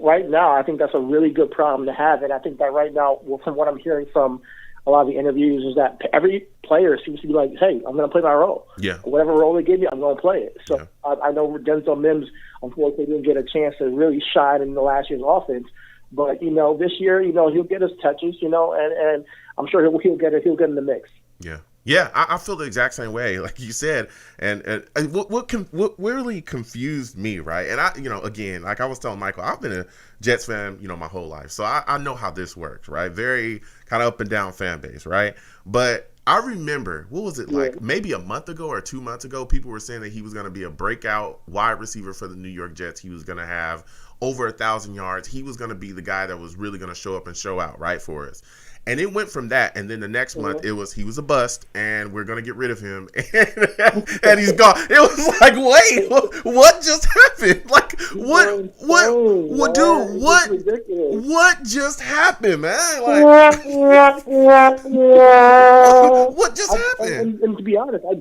right now, I think that's a really good problem to have. And I think that right now, from what I'm hearing from a lot of the interviews, is that every player seems to be like, hey, I'm going to play my role. Yeah. Whatever role they give me, I'm going to play it. So I know Denzel Mims, unfortunately, didn't get a chance to really shine in the last year's offense. But, this year, he'll get his touches, and I'm sure he'll get in the mix. Yeah. Yeah, I feel the exact same way, like you said. And what really confused me, right? And again, like I was telling Michael, I've been a Jets fan, my whole life, so I know how this works, right? Very kind of up and down fan base, right? But I remember, what was it, like maybe a month ago or 2 months ago, people were saying that he was going to be a breakout wide receiver for the New York Jets. He was going to have over 1,000 yards. He was going to be the guy that was really going to show up and show out, right, for us. And it went from that, and then the next month he was a bust, and we're gonna get rid of him, and he's gone. It was like, wait, what just happened? Like, what just happened, man? Like, what just happened? And to be honest, I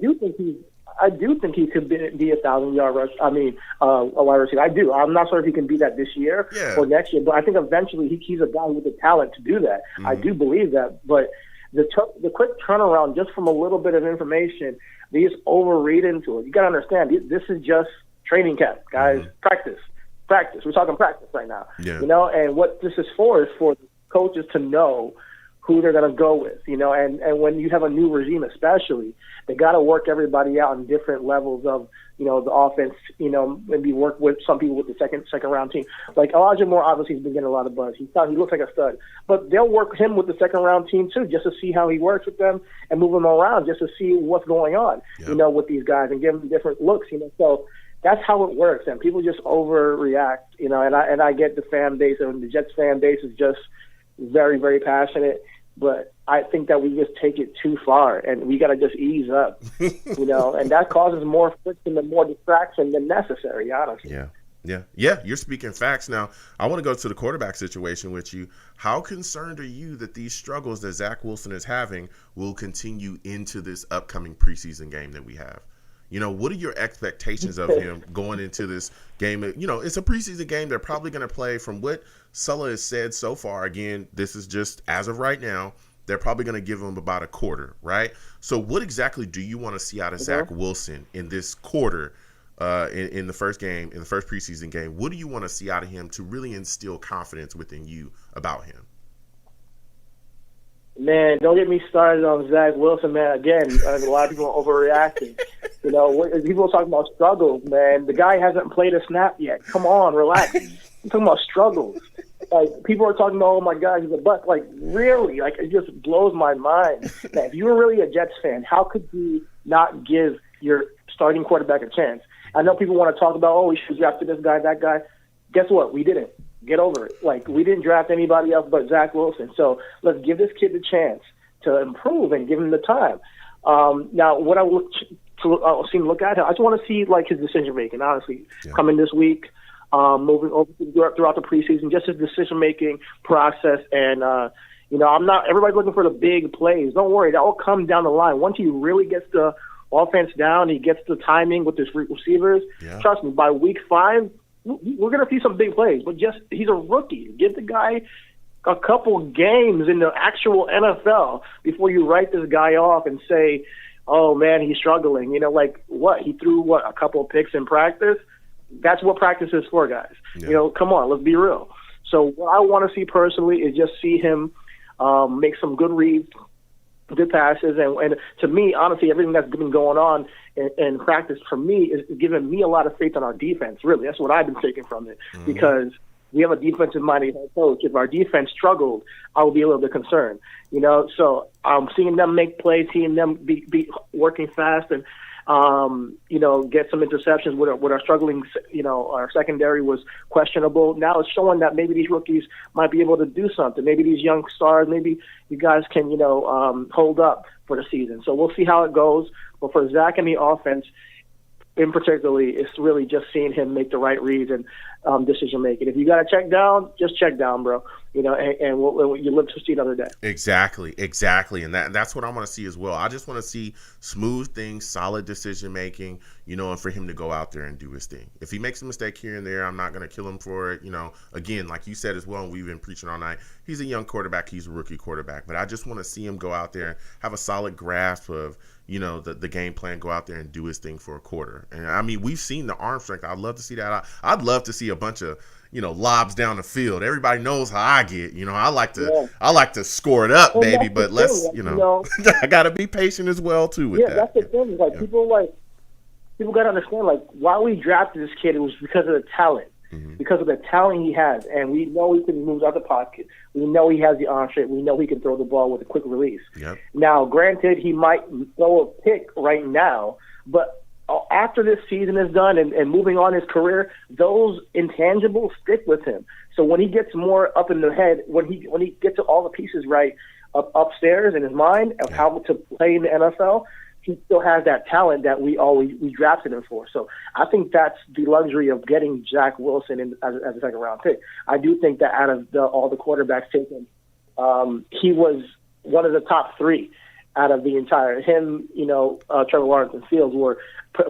do think he could be 1,000-yard rush. I mean, a wide receiver. I do. I'm not sure if he can be that this year or next year, but I think eventually he's a guy with the talent to do that. Mm-hmm. I do believe that. But the quick turnaround, just from a little bit of information, they just overread into it. You got to understand, this is just training camp, guys. Mm-hmm. Practice. We're talking practice right now. Yeah. And what this is for coaches to know who they're going to go with, and when you have a new regime especially, they got to work everybody out in different levels of, the offense, maybe work with some people with the second round team. Like Elijah Moore obviously has been getting a lot of buzz. He looks like a stud. But they'll work him with the second round team too, just to see how he works with them and move him around just to see what's going on, with these guys and give them different looks, So that's how it works, and people just overreact, and I get the fan base, and the Jets fan base is just very, very passionate. But I think that we just take it too far, and we got to just ease up, and that causes more friction and more distraction than necessary, honestly. Yeah. You're speaking facts. Now, I want to go to the quarterback situation with you. How concerned are you that these struggles that Zach Wilson is having will continue into this upcoming preseason game that we have? What are your expectations of him going into this game? It's a preseason game. They're probably going to play, from what Sulla has said so far. Again, this is just as of right now. They're probably going to give him about a quarter, right? So what exactly do you want to see out of Zach Wilson in this quarter, in the first game, in the first preseason game? What do you want to see out of him to really instill confidence within you about him? Man, don't get me started on Zach Wilson, man. Again, a lot of people are overreacting. People are talking about struggles, man. The guy hasn't played a snap yet. Come on, relax. I'm talking about struggles. Like, people are talking about, oh my God, he's a bust. Like, really? Like, it just blows my mind. Now, if you were really a Jets fan, how could you not give your starting quarterback a chance? I know people want to talk about, we should draft this guy, that guy. Guess what? We didn't. Get over it. Like, we didn't draft anybody else but Zach Wilson. So let's give this kid the chance to improve and give him the time. Now, what I look at him, I just want to see, like, his decision making. Honestly, coming this week, moving over throughout the preseason, just his decision making process. And I'm not. Everybody's looking for the big plays. Don't worry, that will come down the line. Once he really gets the offense down, he gets the timing with his receivers. Yeah. Trust me, by week 5. We're going to see some big plays, but he's a rookie. Give the guy a couple games in the actual NFL before you write this guy off and say, oh, man, he's struggling. Like what? He threw, a couple of picks in practice? That's what practice is for, guys. Yeah. Come on, let's be real. So what I want to see personally is just see him make some good reads, good passes, and to me, honestly, everything that's been going on in practice for me is giving me a lot of faith in our defense. Really, that's what I've been taking from it, because we have a defensive-minded head coach. If our defense struggled, I would be a little bit concerned. So I'm seeing them make plays, seeing them be working fast, and get some interceptions with our struggling. Our secondary was questionable. Now it's showing that maybe these rookies might be able to do something. Maybe these young stars, maybe you guys can, hold up for the season. So we'll see how it goes. But for Zach and the offense, in particularly, it's really just seeing him make the right reads and decision making. If you got to check down, just check down, bro. And you live to see another day. Exactly, and that's what I want to see as well. I just want to see smooth things, solid decision making, and for him to go out there and do his thing. If he makes a mistake here and there, I'm not going to kill him for it. Again, like you said as well, and we've been preaching all night, he's a young quarterback, he's a rookie quarterback, but I just want to see him go out there and have a solid grasp of the game plan, go out there and do his thing for a quarter. And I mean, we've seen the arm strength. I'd love to see that. I'd love to see a bunch of lobs down the field. Everybody knows how I get. I like to score it up, baby. But let's, I gotta be patient as well too with that. Yeah, that's the thing. Like people gotta understand, like, why we drafted this kid, it was because of the talent. Because of the talent he has, and we know he can move out the pocket. We know he has the arm strength. We know he can throw the ball with a quick release. Yep. Now, granted, he might throw a pick right now, but after this season is done and moving on his career, those intangibles stick with him. So when he gets more up in the head, when he gets all the pieces right upstairs in his mind of how to play in the NFL, he still has that talent that we drafted him for. So I think that's the luxury of getting Zach Wilson as a second-round pick. I do think that out of all the quarterbacks taken, he was one of the top three out of the entire. Him, Trevor Lawrence and Fields were,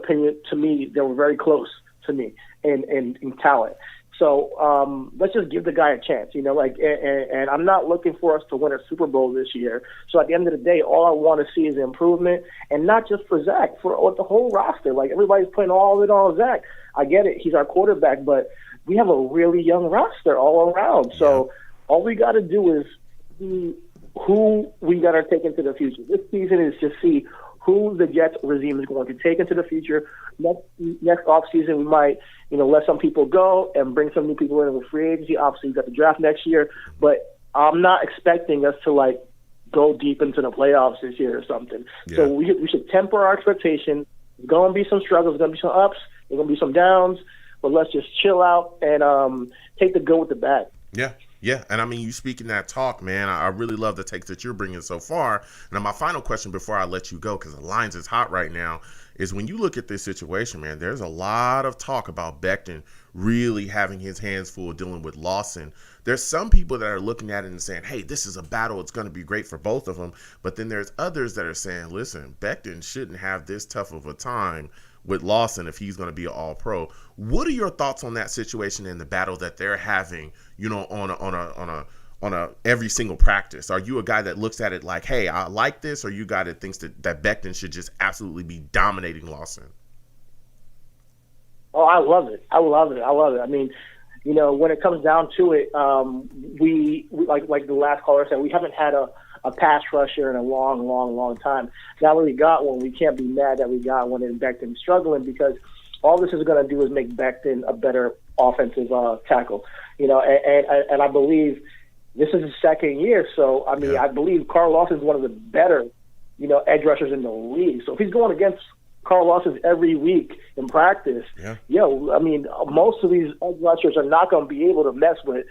to me, they were very close to me in talent. So let's just give the guy a chance, and I'm not looking for us to win a Super Bowl this year. So at the end of the day, all I want to see is improvement, and not just for Zach, for the whole roster. Like, everybody's putting all of it on Zach. I get it. He's our quarterback, but we have a really young roster all around. So all we got to do is see who we got to take into the future. This season is to see who the Jets regime is going to take into the future. Next offseason, we might, let some people go and bring some new people in with free agency. Obviously, you got the draft next year, but I'm not expecting us to go deep into the playoffs this year or something. Yeah. So we should temper our expectation. There's going to be some struggles. There's going to be some ups. There's going to be some downs. But let's just chill out and take the good with the bad. Yeah. Yeah, and I mean, you speaking that talk, man, I really love the takes that you're bringing so far. And my final question before I let you go, because the lines is hot right now, is when you look at this situation, man, there's a lot of talk about Becton really having his hands full dealing with Lawson. There's some people that are looking at it and saying, hey, this is a battle. It's going to be great for both of them. But then there's others that are saying, listen, Becton shouldn't have this tough of a time with Lawson if he's going to be an all-pro. What are your thoughts on that situation and the battle that they're having, on a every single practice? Are you a guy that looks at it like, hey, I like this, or you a guy that thinks that Becton should just absolutely be dominating Lawson? Oh, I love it. I mean, when it comes down to it, we like the last caller said, we haven't had a pass rusher in a long, long, long time. Now that we got one, we can't be mad that we got one and Becton's struggling, because all this is going to do is make Becton a better offensive tackle. And I believe this is his second year. So, I mean, I believe Carl Lawson's one of the better, edge rushers in the league. So if he's going against Carl Lawson every week in practice, I mean, most of these edge rushers are not going to be able to mess with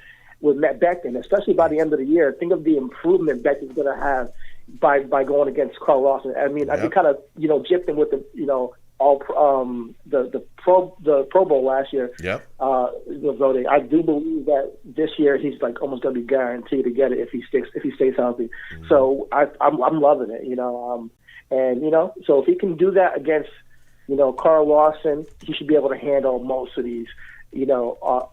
Matt Becton, especially by the end of the year. Think of the improvement Becton's going to have by going against Carl Lawson. I mean, I think kind of gypped him with the the Pro Bowl last year. Voting. I do believe that this year he's almost going to be guaranteed to get it if he stays healthy. Mm-hmm. So I'm loving it. So if he can do that against Carl Lawson, he should be able to handle most of these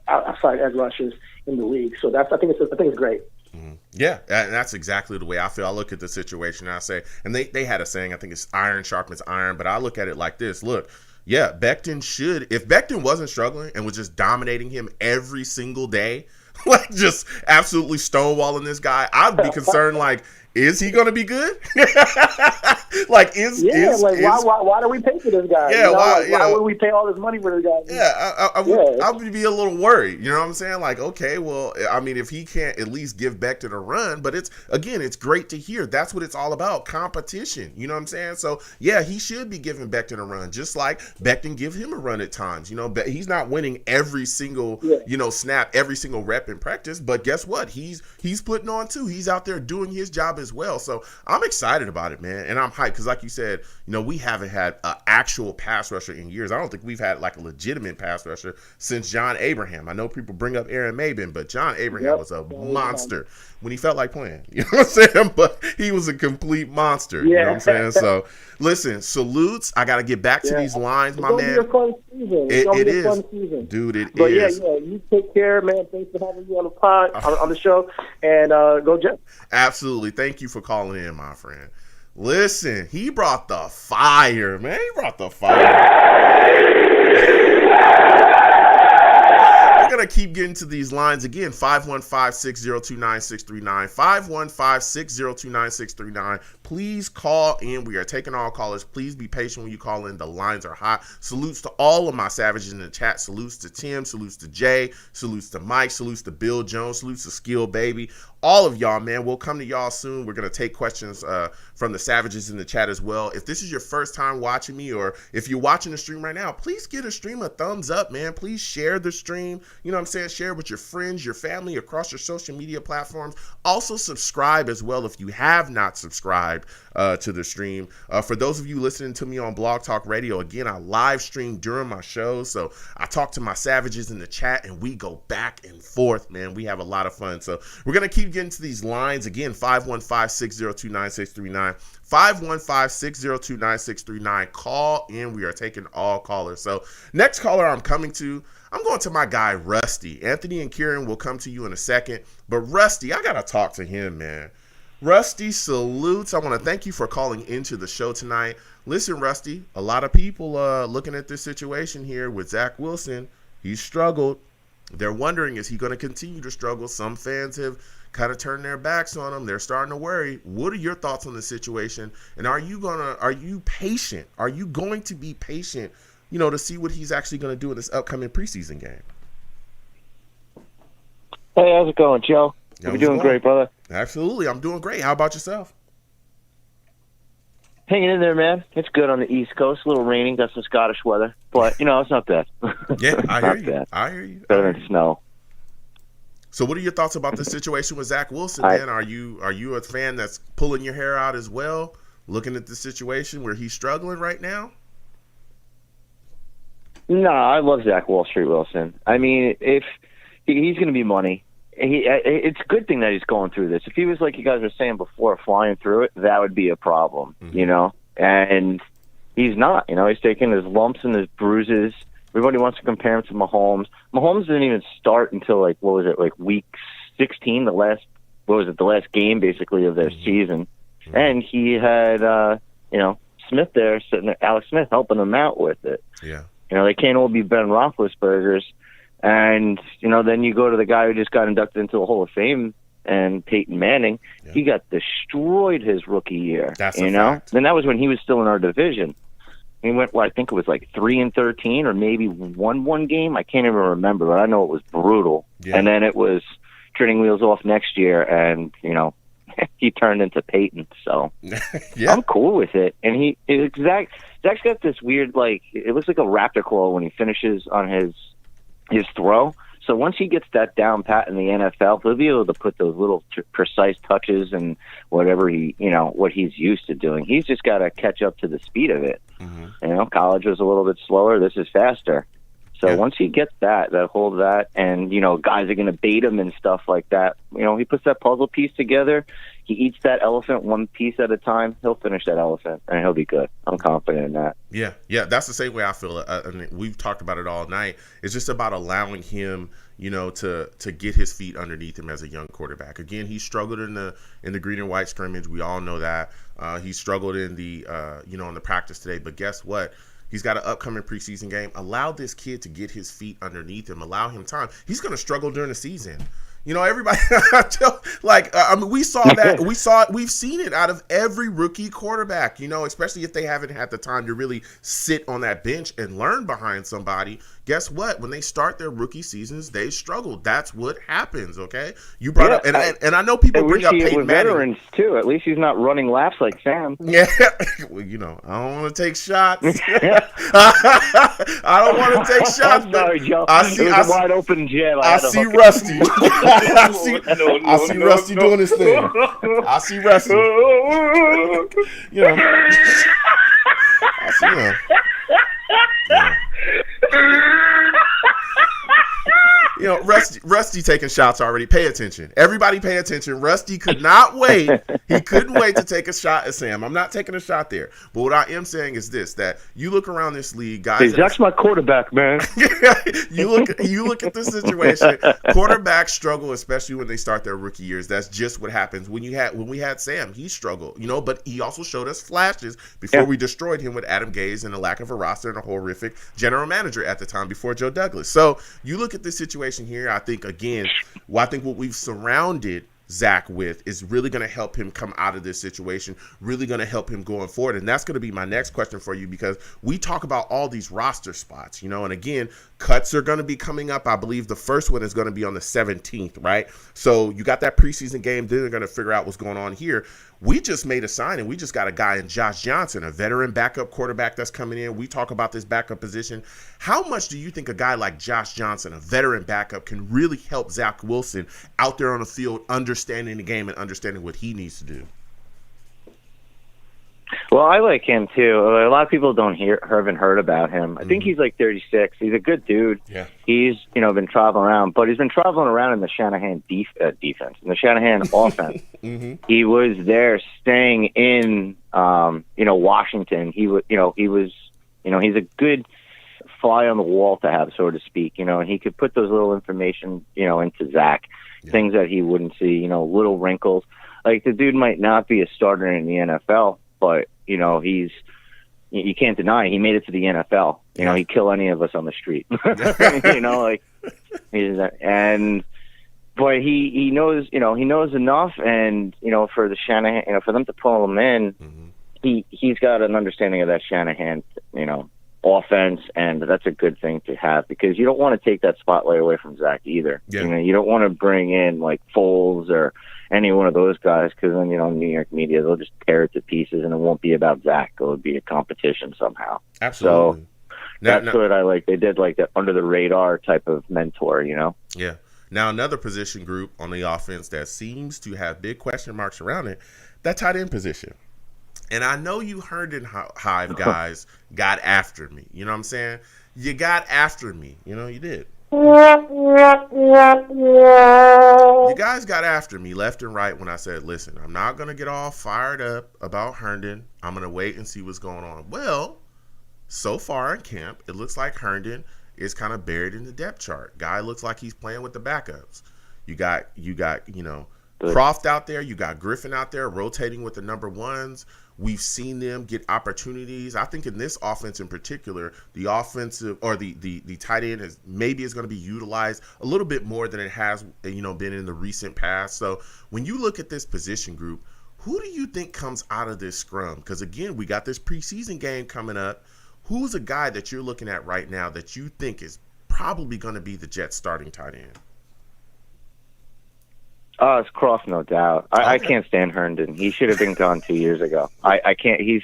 outside edge rushers in the league. So I think it's great. Mm-hmm. Yeah, and that's exactly the way I feel. I look at the situation and I say, and they had a saying, I think it's iron sharpens iron, but I look at it like this. Look, yeah, Becton should, if Becton wasn't struggling and was just dominating him every single day, just absolutely stonewalling this guy, I'd be concerned, is he going to be good? Why do we pay for this guy? Yeah, why would we pay all this money for this guy? Yeah, I would be a little worried. You know what I'm saying? Okay, well, I mean, if he can't at least give Becton a run, but it's great to hear. That's what it's all about, competition. You know what I'm saying? So, yeah, he should be giving Becton a run, just like Becton give him a run at times. He's not winning every single, snap, every single rep in practice, but guess what? He's putting on too. He's out there doing his job as well. So I'm excited about it, man. And I'm hyped because, like you said, we haven't had an actual pass rusher in years. I don't think we've had a legitimate pass rusher since John Abraham. I know people bring up Aaron Maben, but John Abraham was a monster when he felt like playing. You know what I'm saying? But he was a complete monster. You know what I'm saying? So listen, salutes. I got to get back to these lines, my man. It's going to be a fun season. It is. Fun season. Dude, it but is. Yeah, you take care, man. Thanks for having me on the pod, on the show. And go Jets. Absolutely. Thank you for calling in, my friend. Listen, he brought the fire, man. He brought the fire. We're going to keep getting to these lines again. 515-602-9639. 515-602-9639. Please call in. We are taking all callers. Please be patient when you call in. The lines are hot. Salutes to all of my savages in the chat. Salutes to Tim. Salutes to Jay. Salutes to Mike. Salutes to Bill Jones. Salutes to Skill Baby. All of y'all, man. We'll come to y'all soon. We're going to take questions from the savages in the chat as well. If this is your first time watching me, or if you're watching the stream right now, please give the stream a thumbs up, man. Please share the stream. You know what I'm saying? Share with your friends, your family, across your social media platforms. Also subscribe as well if you have not subscribed to the stream. For those of you listening to me on Blog Talk Radio, again, I live stream during my shows. So I talk to my savages in the chat and we go back and forth, man. We have a lot of fun. So we're going to keep getting to these lines. Again, 515-602-9639. 515-602-9639. Call in. We are taking all callers. So next caller I'm going to my guy, Rusty. Anthony and Kieran will come to you in a second. But Rusty, I got to talk to him, man. Rusty, salutes. I want to thank you for calling into the show tonight. Listen, Rusty, a lot of people looking at this situation here with Zach Wilson. He's struggled. They're wondering, is he going to continue to struggle? Some fans have kind of turned their backs on him. They're starting to worry. What are your thoughts on the situation? And are you patient? Are you going to be patient, to see what he's actually going to do in this upcoming preseason game? Hey, how's it going, Joe? You're doing great, brother. Absolutely. I'm doing great. How about yourself? Hanging in there, man. It's good on the East Coast. A little raining. Got some Scottish weather. But, it's not bad. Yeah, I hear you. Bad. I hear you. Better than snow. So what are your thoughts about the situation with Zach Wilson, man? Are you a fan that's pulling your hair out as well, looking at the situation where he's struggling right now? No, I love Zach Wall Street Wilson. I mean, if he's going to be money, it's a good thing that he's going through this. If he was, like you guys were saying before, flying through it, that would be a problem, And he's not. He's taking his lumps and his bruises. Everybody wants to compare him to Mahomes. Mahomes didn't even start until week 16, the last game basically of their season, and he had Smith there sitting there, Alex Smith helping him out with it. Yeah, they can't all be Ben Roethlisbergers, and then you go to the guy who just got inducted into the Hall of Fame, and Peyton Manning. Yeah. He got destroyed his rookie year. That's a fact. Then that was when he was still in our division. He went, I think it was 3-13, or maybe won one game. I can't even remember, but I know it was brutal. Yeah. And then it was turning wheels off next year, and he turned into Peyton. So yeah. I'm cool with it. And Zach's got this weird, it looks like a raptor claw when he finishes on his throw. So once he gets that down pat in the NFL, he'll be able to put those little precise touches and whatever what he's used to doing. He's just got to catch up to the speed of it. Mm-hmm. College was a little bit slower. This is faster. So once he gets that hold of that, and guys are going to bait him and stuff like that. He puts that puzzle piece together. He eats that elephant one piece at a time. He'll finish that elephant, and he'll be good. I'm confident in that. Yeah, that's the same way I feel. We've talked about it all night. It's just about allowing him, to get his feet underneath him as a young quarterback. Again, he struggled in the green and white scrimmage. We all know that. He struggled in the in the practice today. But guess what? He's got an upcoming preseason game. Allow this kid to get his feet underneath him. Allow him time. He's going to struggle during the season. Everybody, we saw that. We've seen it out of every rookie quarterback, especially if they haven't had the time to really sit on that bench and learn behind somebody. Guess what? When they start their rookie seasons, they struggle. That's what happens, okay? You brought up, and I know people bring up Peyton Manning. Veterans, too. At least he's not running laps like Sam. Yeah. Well, I don't want to take shots. I don't want to take shots. I'm sorry, Joe. I see a wide open jam. I see Rusty. I see Rusty doing his thing. I see Rusty. I see him. Rusty taking shots already. Pay attention. Everybody pay attention. Rusty could not wait. He couldn't wait to take a shot at Sam. I'm not taking a shot there. But what I am saying is this, that you look around this league, guys. Hey, Zach's my quarterback, man. You look at this situation. Quarterbacks struggle, especially when they start their rookie years. That's just what happens. When we had Sam, he struggled, but he also showed us flashes before we destroyed him with Adam Gase and a lack of a roster and a horrific general manager at the time before Joe Douglas. So you look at this situation situation here. I think, again, I think what we've surrounded Zach with is really going to help him come out of this situation, really going to help him going forward. And that's going to be my next question for you, because we talk about all these roster spots, and again, cuts are going to be coming up. I believe the first one is going to be on the 17th, right? So you got that preseason game. Then they're going to figure out what's going on here. We just made a signing. We just got a guy in Josh Johnson, a veteran backup quarterback that's coming in. We talk about this backup position. How much do you think a guy like Josh Johnson, a veteran backup, can really help Zach Wilson out there on the field, understanding the game and understanding what he needs to do? Well, I like him too. A lot of people haven't heard about him. I think he's like 36. He's a good dude. Yeah. He's been traveling around, but he's been traveling around in the Shanahan defense, in the Shanahan offense. He was there, staying in Washington. He's a good fly on the wall to have, so to speak. And he could put those little information into Zach, things that he wouldn't see. Little wrinkles. Like, the dude might not be a starter in the NFL. But, you can't deny he made it to the NFL. He'd kill any of us on the street. But he knows, he knows enough. And, for the Shanahan, for them to pull him in, he's got an understanding of that Shanahan, offense. And that's a good thing to have, because you don't want to take that spotlight away from Zach either. Yeah. You don't want to bring in like Foles or any one of those guys, because then, New York media, they'll just tear it to pieces, and it won't be about Zach. It'll be a competition somehow. Absolutely. So that's what I like. They did like that under the radar type of mentor, Yeah. Now, another position group on the offense that seems to have big question marks around it, that tight end position. And I know you Herndon Hive guys got after me. You know what I'm saying? You got after me. You did. You guys got after me left and right when I said, listen, I'm not going to get all fired up about Herndon. I'm going to wait and see what's going on. Well, so far in camp, it looks like Herndon is kind of buried in the depth chart. Guy looks like he's playing with the backups. You got Croft out there. You got Griffin out there rotating with the number ones. We've seen them get opportunities. I think in this offense in particular, the offensive or the tight end is going to be utilized a little bit more than it has, been in the recent past. So when you look at this position group, who do you think comes out of this scrum? Because again, we got this preseason game coming up. Who's a guy that you're looking at right now that you think is probably going to be the Jets starting tight end? Oh, it's Croft, no doubt. I can't stand Herndon. He should have been gone 2 years ago. I can't. He's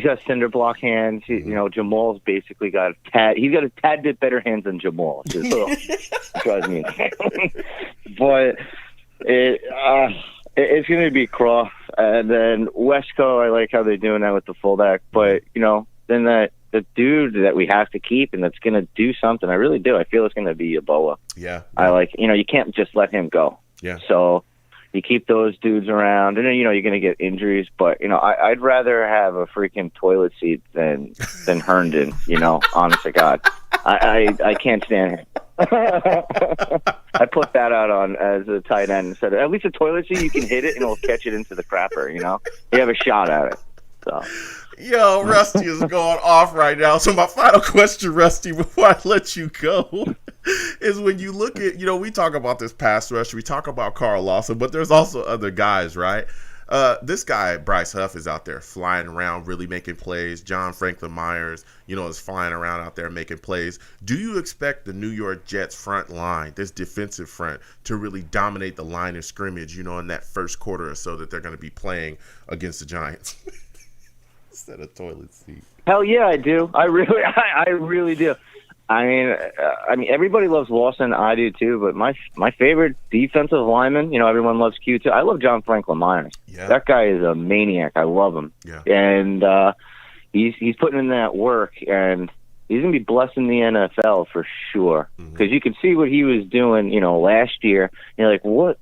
got cinder block hands. Jamal's basically got a tad. He's got a tad bit better hands than Jamal. Just drives me insane. But it's going to be Croft, and then Westco. I like how they're doing that with the fullback. But then the dude that we have to keep and that's going to do something. I really do. I feel it's going to be Yeboah. Yeah. I like. You can't just let him go. Yeah. So you keep those dudes around, and then you're going to get injuries. But I'd rather have a freaking toilet seat than Herndon. Honest to God, I can't stand him. I put that out on as a tight end and said, at least a toilet seat you can hit it and it'll catch it into the crapper. You have a shot at it. So. Yo, Rusty is going off right now. So my final question, Rusty, before I let you go, is when you look at, we talk about this pass rush, we talk about Carl Lawson, but there's also other guys, right? This guy, Bryce Huff, is out there flying around, really making plays. John Franklin Myers, is flying around out there making plays. Do you expect the New York Jets front line, this defensive front, to really dominate the line of scrimmage, in that first quarter or so that they're going to be playing against the Giants? Instead of toilet seat. Hell yeah, I do. I really do. I mean, everybody loves Lawson. I do too. But my favorite defensive lineman, everyone loves Q too. I love John Franklin Myers. Yeah. That guy is a maniac. I love him. Yeah. And he's putting in that work, and he's gonna be blessing the NFL for sure. Because you can see what he was doing, last year. You're like, what?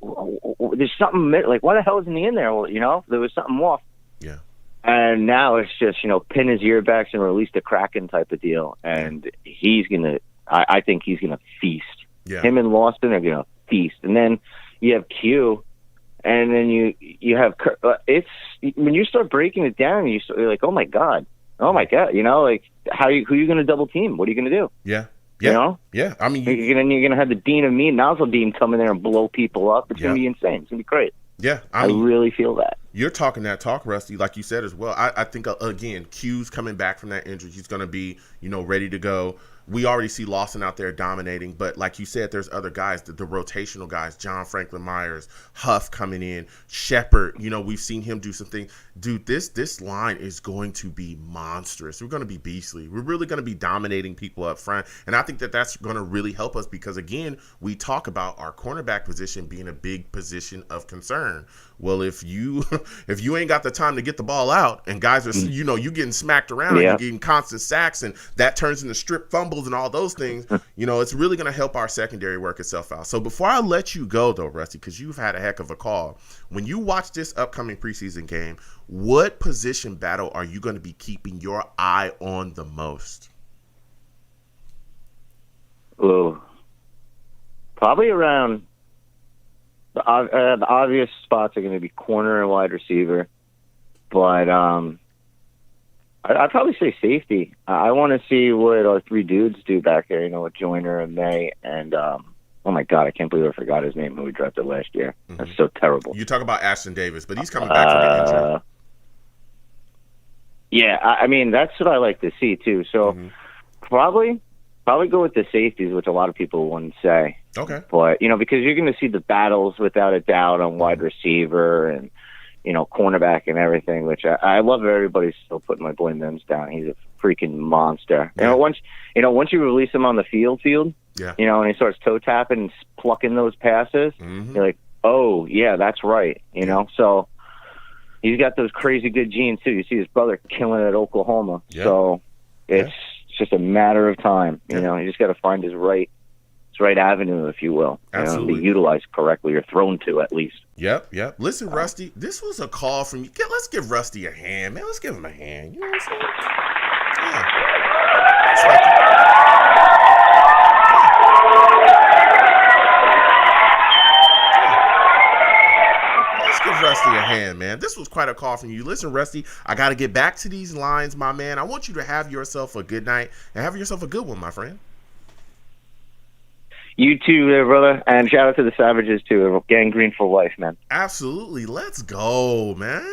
There's something like, why the hell isn't he in there? Well, there was something off. Yeah. And now it's just, pin his earbacks and release the Kraken type of deal. And he's going to, I think he's going to feast. Yeah. Him and Lawson are going to feast. And then you have Q, and then you have, it's, when you start breaking it down, you're like, oh my God, like, who are you going to double team? What are you going to do? Yeah. You know? Yeah. I mean, you're gonna have the Dean of Mean Nozzle Dean come in there and blow people up. It's gonna be insane. It's gonna be great. Yeah, I really feel that. You're talking that talk, Rusty, like you said as well. I think, again, Q's coming back from that injury. He's going to be, ready to go. We already see Lawson out there dominating, but like you said, there's other guys, the rotational guys, John Franklin Myers, Huff coming in, Shepard, we've seen him do some things. Dude, this line is going to be monstrous. We're going to be beastly. We're really going to be dominating people up front, and I think that's going to really help us because, again, we talk about our cornerback position being a big position of concern. Well, if you ain't got the time to get the ball out and guys are, you getting smacked around and you're getting constant sacks and that turns into strip fumbles and all those things, it's really going to help our secondary work itself out. So before I let you go, though, Rusty, because you've had a heck of a call, when you watch this upcoming preseason game, what position battle are you going to be keeping your eye on the most? Oh, probably around the obvious spots are going to be corner and wide receiver, but I'd probably say safety. I want to see what our three dudes do back there, with Joyner and May and oh my God, I can't believe I forgot his name who we drafted last year. That's so terrible. You talk about Ashton Davis, but he's coming back from the injury. Yeah, I mean, that's what I like to see too. So probably go with the safeties, which a lot of people wouldn't say. Okay. But, because you're going to see the battles without a doubt on wide receiver and, cornerback and everything, which I love everybody's still putting my boy Mims down. He's a freaking monster. Yeah. Once you release him on the field, yeah. And he starts toe tapping and plucking those passes, you're like, oh, yeah, that's right. So he's got those crazy good genes too. You see his brother killing it at Oklahoma. Yeah. So it's just a matter of time. You just got to find his right avenue, if you will. Absolutely. Be utilized correctly or thrown to at least. Yep. Listen, Rusty, this was a call from you. Let's give Rusty a hand, man. Let's give him a hand. You know what I'm saying? Yeah. It's like, let's give Rusty a hand, man. This was quite a call from you. Listen, Rusty, I got to get back to these lines, my man. I want you to have yourself a good night and have yourself a good one, my friend. You too, there, brother. And shout out to the Savages, too. Gangrene for life, man. Absolutely. Let's go, man.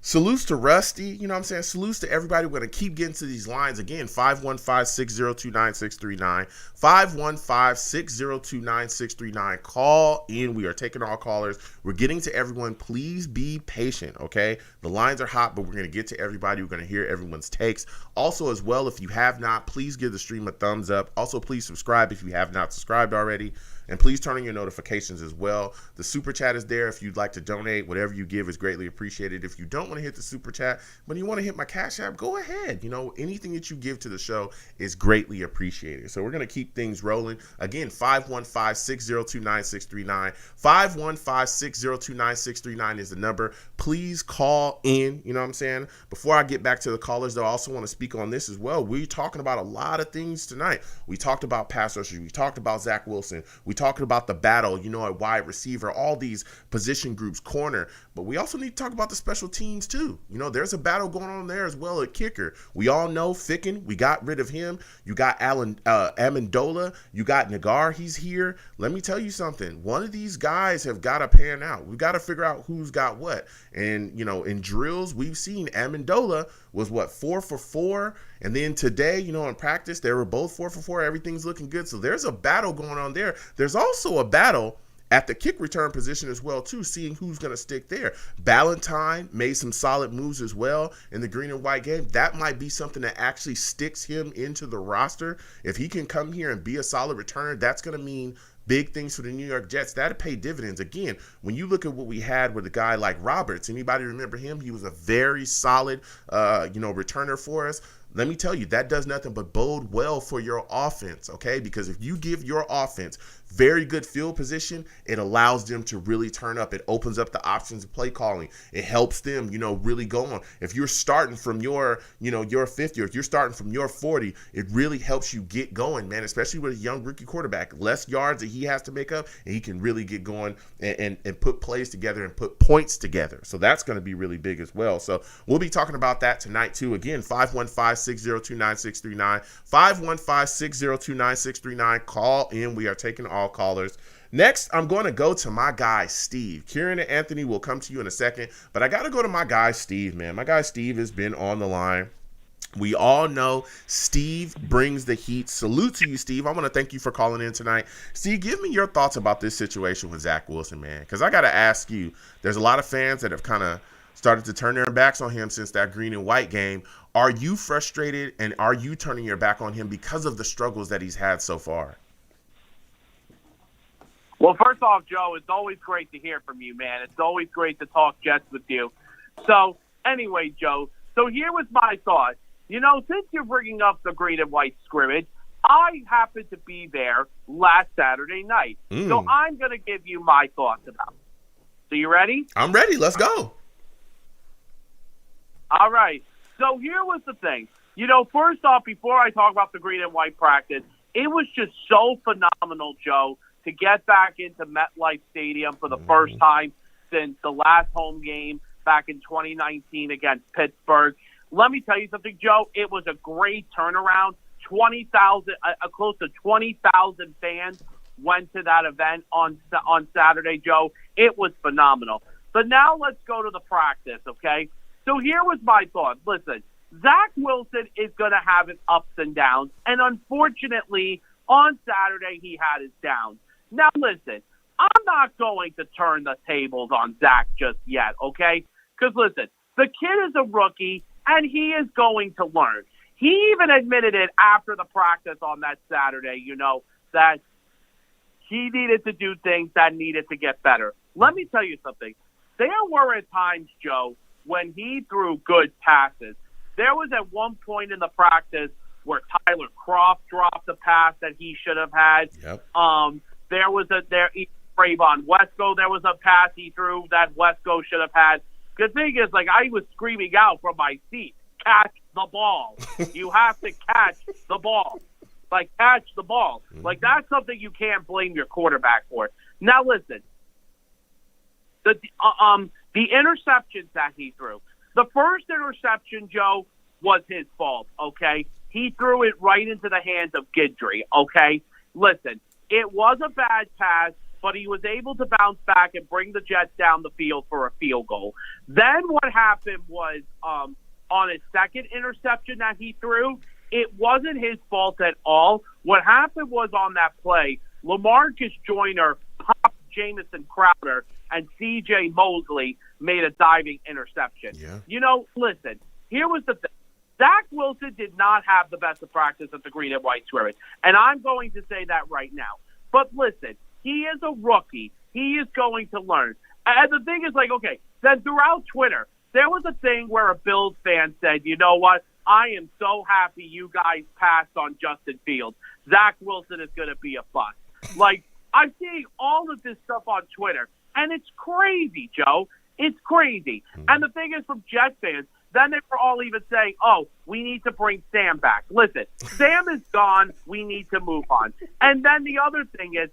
Salutes to Rusty. You know what I'm saying? Salutes to everybody. We're going to keep getting to these lines. Again, 515-602-9639. 515-602-9639. Call in. We are taking all callers. We're getting to everyone. Please be patient, okay? The lines are hot, but we're going to get to everybody. We're going to hear everyone's takes. Also, as well, if you have not, please give the stream a thumbs up. Also, please subscribe if you have not subscribed already. And please turn on your notifications as well. The super chat is there if you'd like to donate. Whatever you give is greatly appreciated. If you don't want to hit the super chat, but you want to hit my Cash App, go ahead. Anything that you give to the show is greatly appreciated. So we're going to keep things rolling. Again, 515-602-9639. 515-602-9639 is the number. Please call in. You know what I'm saying? Before I get back to the callers, though, I also want to speak on this as well. We're talking about a lot of things tonight. We talked about pass rushers. We talked about Zach Wilson. We talked about the battle, at wide receiver, all these position groups, corner. But we also need to talk about the special teams, too. There's a battle going on there as well at kicker. We all know Ficken. We got rid of him. You got Amendola. You got Nagar. He's here. Let me tell you something. One of these guys have got to pan out. We've got to figure out who's got what. And, in drills, we've seen Amendola was 4 for 4. And then today, in practice, they were both 4 for 4. Everything's looking good. So there's a battle going on there. There's also a battle at the kick return position as well, too, seeing who's going to stick there. Ballantyne made some solid moves as well in the green and white game. That might be something that actually sticks him into the roster. If he can come here and be a solid returner, that's going to mean big things for the New York Jets. That'll pay dividends. Again, when you look at what we had with a guy like Roberts, anybody remember him? He was a very solid, returner for us. let me tell you, that does nothing but bode well for your offense, okay? Because if you give your offense very good field position, it allows them to really turn up. It opens up the options of play calling. It helps them, really go on. If you're starting from your 50, or if you're starting from your 40, it really helps you get going, man, especially with a young rookie quarterback. Less yards that he has to make up, and he can really get going and put plays together and put points together. So that's going to be really big as well. So we'll be talking about that tonight too. Again, 515-602-9639, 515-602-9639. Call in. We are taking all callers. Next, I'm going to go to my guy, Steve. Kieran and Anthony will come to you in a second, but I got to go to my guy, Steve, man. My guy, Steve, has been on the line. We all know Steve brings the heat. Salute to you, Steve. I want to thank you for calling in tonight. Steve, give me your thoughts about this situation with Zach Wilson, man, because I got to ask you, there's a lot of fans that have kind of started to turn their backs on him since that green and white game. Are you frustrated, and are you turning your back on him because of the struggles that he's had so far? Well, first off, Joe, it's always great to hear from you, man. It's always great to talk Jets with you. So, anyway, Joe, so here was my thought. Since you're bringing up the green and white scrimmage, I happened to be there last Saturday night. So I'm going to give you my thoughts about it. So you ready? I'm ready. Let's go. All right. So here was the thing. First off, before I talk about the green and white practice, it was just so phenomenal, Joe, to get back into MetLife Stadium for the first time since the last home game back in 2019 against Pittsburgh. Let me tell you something, Joe. It was a great turnaround. 20,000, close to 20,000 fans went to that event on Saturday, Joe. It was phenomenal. But now let's go to the practice, okay? So here was my thought. Listen, Zach Wilson is going to have his ups and downs, and unfortunately, on Saturday he had his downs. Now listen, I'm not going to turn the tables on Zach just yet, okay? Because listen, the kid is a rookie, and he is going to learn. He even admitted it after the practice on that Saturday, that he needed to do things that needed to get better. Let me tell you something. There were at times, Joe, when he threw good passes. There was at one point in the practice where Tyler Kroft dropped a pass that he should have had. Yep. There was Trayvon Wesco, there was a pass he threw that Wesco should have had. The thing is, I was screaming out from my seat, catch the ball. You have to catch the ball. Catch the ball. That's something you can't blame your quarterback for. Now, listen. The interceptions that he threw. The first interception, Joe, was his fault, okay? He threw it right into the hands of Guidry, okay? Listen, it was a bad pass, but he was able to bounce back and bring the Jets down the field for a field goal. Then what happened was on his second interception that he threw, it wasn't his fault at all. What happened was on that play, LaMarcus Joyner popped Jamison Crowder, and C.J. Mosley made a diving interception. Yeah. Listen, here was the thing. Zach Wilson did not have the best of practice at the green and white scrimmage, and I'm going to say that right now. But listen, he is a rookie. He is going to learn. And the thing is, okay, then throughout Twitter, there was a thing where a Bills fan said, you know what, I am so happy you guys passed on Justin Fields. Zach Wilson is going to be a bust. I'm seeing all of this stuff on Twitter, and it's crazy, Joe. It's crazy. And the thing is, from Jets fans, then they were all even saying, oh, we need to bring Sam back. Listen, Sam is gone. We need to move on. And then the other thing is,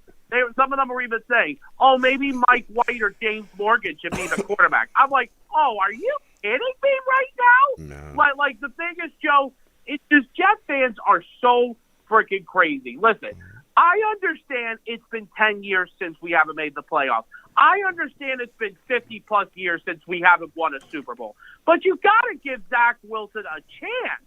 some of them are even saying, oh, maybe Mike White or James Morgan should be the quarterback. I'm like, oh, are you kidding me right now? No. The thing is, Joe, it's just Jets fans are so freaking crazy. Listen, I understand it's been 10 years since we haven't made the playoffs. I understand it's been 50-plus years since we haven't won a Super Bowl. But you got to give Zach Wilson a chance.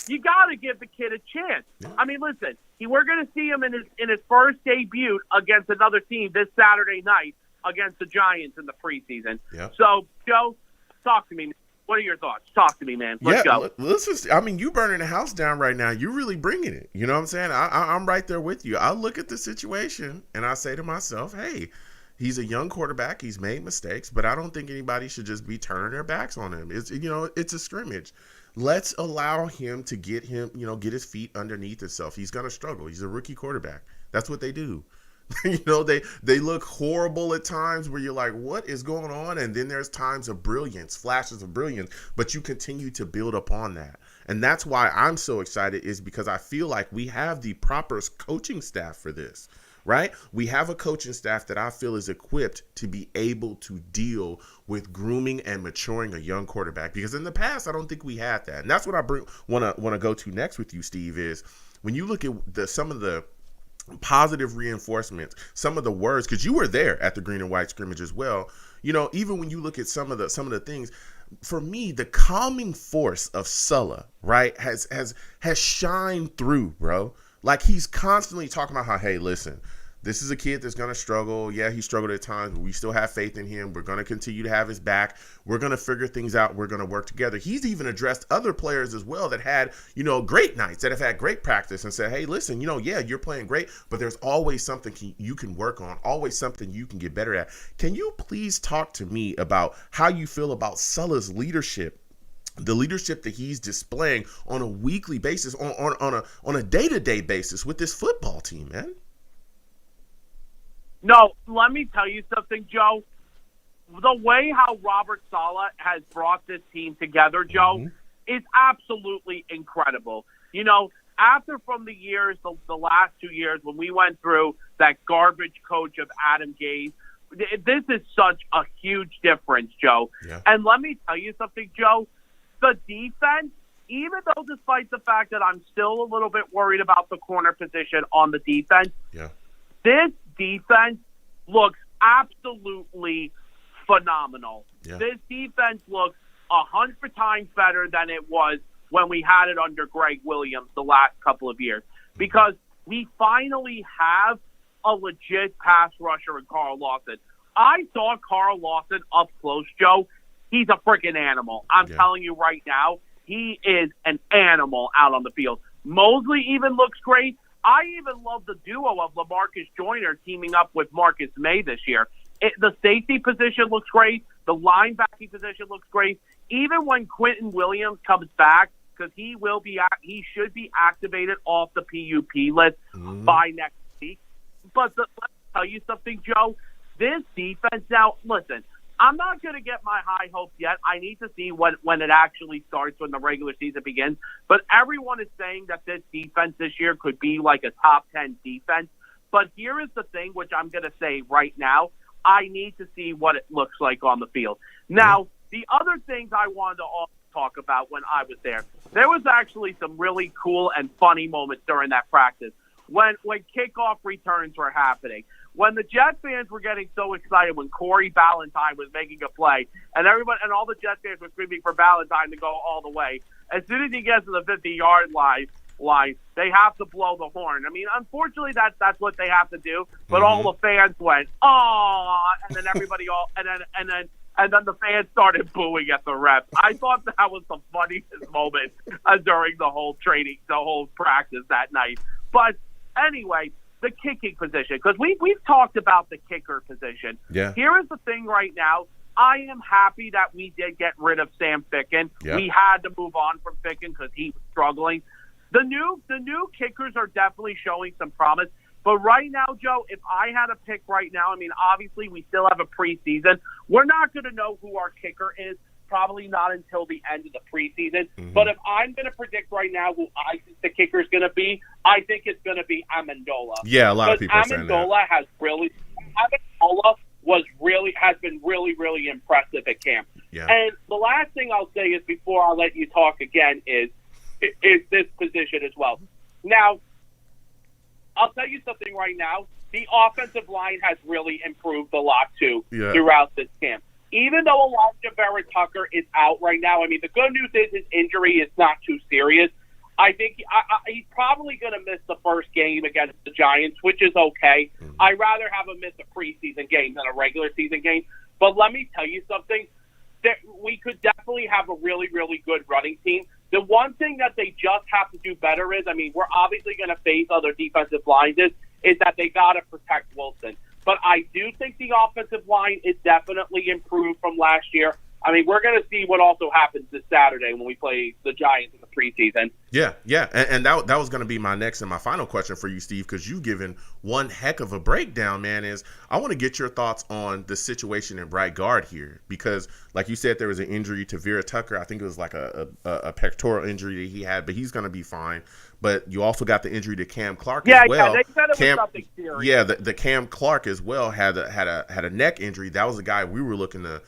You got to give the kid a chance. Yeah. I mean, listen, we're going to see him in his first debut against another team this Saturday night against the Giants in the preseason. Yeah. So, Joe, talk to me. What are your thoughts? Talk to me, man. Let's go. You burning the house down right now. You're really bringing it. You know what I'm saying? I'm right there with you. I look at the situation and I say to myself, hey, he's a young quarterback. He's made mistakes, but I don't think anybody should just be turning their backs on him. It's a scrimmage. Let's allow him to get his feet underneath himself. He's gonna struggle. He's a rookie quarterback. That's what they do. They look horrible at times where you're like, what is going on? And then there's times of brilliance, flashes of brilliance, but you continue to build upon that. And that's why I'm so excited, is because I feel like we have the proper coaching staff for this, right? We have a coaching staff that I feel is equipped to be able to deal with grooming and maturing a young quarterback. Because in the past, I don't think we had that. And that's what I want to go to next with you, Steve, is when you look at some of the positive reinforcements, some of the words, because you were there at the green and white scrimmage as well. Even when you look at some of the things, for me, the calming force of Sulla, right, has shined through, bro. Like, he's constantly talking about how, hey, listen, this is a kid that's going to struggle. Yeah, he struggled at times, but we still have faith in him. We're going to continue to have his back. We're going to figure things out. We're going to work together. He's even addressed other players as well that had, great nights, that have had great practice, and said, hey, listen, yeah, you're playing great, but there's always something you can work on, always something you can get better at. Can you please talk to me about how you feel about Sulla's leadership, the leadership that he's displaying on a weekly basis, on a day-to-day basis with this football team, man? No, let me tell you something, Joe. The way how Robert Saleh has brought this team together, Joe, is absolutely incredible. After from the years, the last 2 years, when we went through that garbage coach of Adam Gase, this is such a huge difference, Joe. Yeah. And let me tell you something, Joe. The defense, even though despite the fact that I'm still a little bit worried about the corner position on the defense, this defense looks absolutely phenomenal. Yeah. This defense looks 100 times better than it was when we had it under Greg Williams the last couple of years, because we finally have a legit pass rusher in Carl Lawson. I saw Carl Lawson up close, Joe. He's a freaking animal. I'm telling you right now, he is an animal out on the field. Mosley even looks great. I even love the duo of LaMarcus Joyner teaming up with Marcus May this year. The safety position looks great. The linebacking position looks great. Even when Quentin Williams comes back, because he should be activated off the PUP list by next week. But let me tell you something, Joe. This defense now, listen, I'm not going to get my high hopes yet. I need to see when it actually starts, when the regular season begins. But everyone is saying that this defense this year could be like a top 10 defense. But here is the thing, which I'm going to say right now. I need to see what it looks like on the field. Now, the other things I wanted to also talk about when I was there was actually some really cool and funny moments during that practice when kickoff returns were happening. When the Jet fans were getting so excited when Corey Ballantyne was making a play, and everyone and all the Jet fans were screaming for Ballantyne to go all the way, as soon as he gets to the 50-yard line, they have to blow the horn. I mean, unfortunately, that's what they have to do. But all the fans went, "Oh!" and then everybody and then the fans started booing at the refs. I thought that was the funniest moment during the whole practice that night. But anyway, the kicking position, because we've talked about the kicker position. Yeah. Here is the thing right now. I am happy that we did get rid of Sam Ficken. Yeah. We had to move on from Ficken because he was struggling. The new kickers are definitely showing some promise. But right now, Joe, if I had a pick right now, I mean, obviously we still have a preseason. We're not going to know who our kicker is, probably not until the end of the preseason. But if I'm going to predict right now who I think the kicker is going to be, I think it's going to be Amendola. Yeah, a lot of people are saying that. Amendola has been really impressive at camp. Yeah. And the last thing I'll say is, before I let you talk again, is this position as well. Now, I'll tell you something right now. The offensive line has really improved a lot, too, throughout this camp. Even though Elijah Vera-Tucker is out right now, I mean, the good news is his injury is not too serious. I think he's probably going to miss the first game against the Giants, which is okay. I'd rather have him miss a preseason game than a regular season game. But let me tell you something. We could definitely have a really good running team. The one thing that they just have to do better is, I mean, we're obviously going to face other defensive lines, is that they got to protect Wilson. But I do think the offensive line is definitely improved from last year. I mean, we're going to see what also happens this Saturday when we play the Giants in the preseason. Yeah. And that was going to be my next and my final question for you, Steve, because you've given one heck of a breakdown, man. Is I want to get your thoughts on the situation in right guard here, because like you said, there was an injury to Vera Tucker. I think it was like a pectoral injury that he had, but he's going to be fine. But you also got the injury to Cam Clark as well. Yeah, they said it was something serious. Yeah, the Cam Clark as well had a neck injury. That was a guy we were looking to,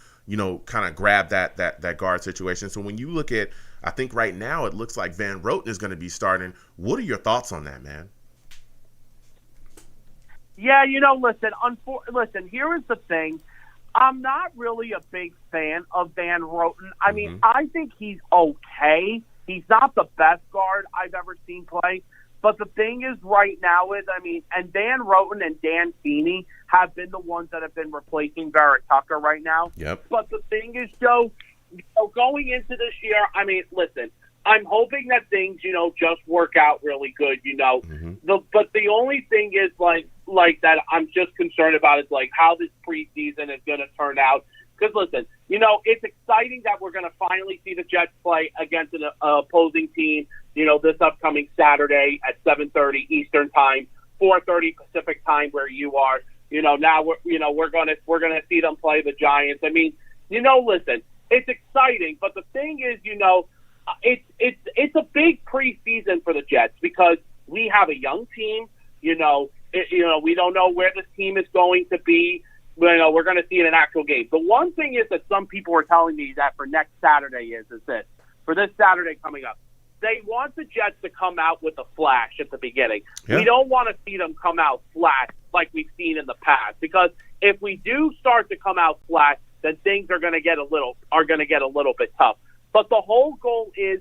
kind of grab that guard situation. So when you look at, I think right now it looks like Van Roten is going to be starting. What are your thoughts on that, man? Yeah, listen, here is the thing. I'm not really a big fan of Van Roten. I mean, I think he's okay. He's not the best guard I've ever seen play. But the thing is right now is, and Dan Roten and Dan Feeney have been the ones that have been replacing Vera Tucker right now. Yep. But the thing is, Joe, going into this year, listen, I'm hoping that things, just work out really good, But the only thing is, like that I'm just concerned about is, like, how this preseason is going to turn out. Because, listen, it's exciting that we're going to finally see the Jets play against an opposing team, this upcoming Saturday at 7:30 Eastern Time, 4:30 Pacific Time where you are. Now we're going to see them play the Giants. Listen, it's exciting, but the thing is, it's a big preseason for the Jets because we have a young team. We don't know where this team is going to be. We're going to see it in an actual game. The one thing is that some people are telling me that for next Saturday is this. For this Saturday coming up, they want the Jets to come out with a flash at the beginning. Yeah. We don't want to see them come out flat like we've seen in the past, because if we do start to come out flat, then things are going to get a little bit tough. But the whole goal is,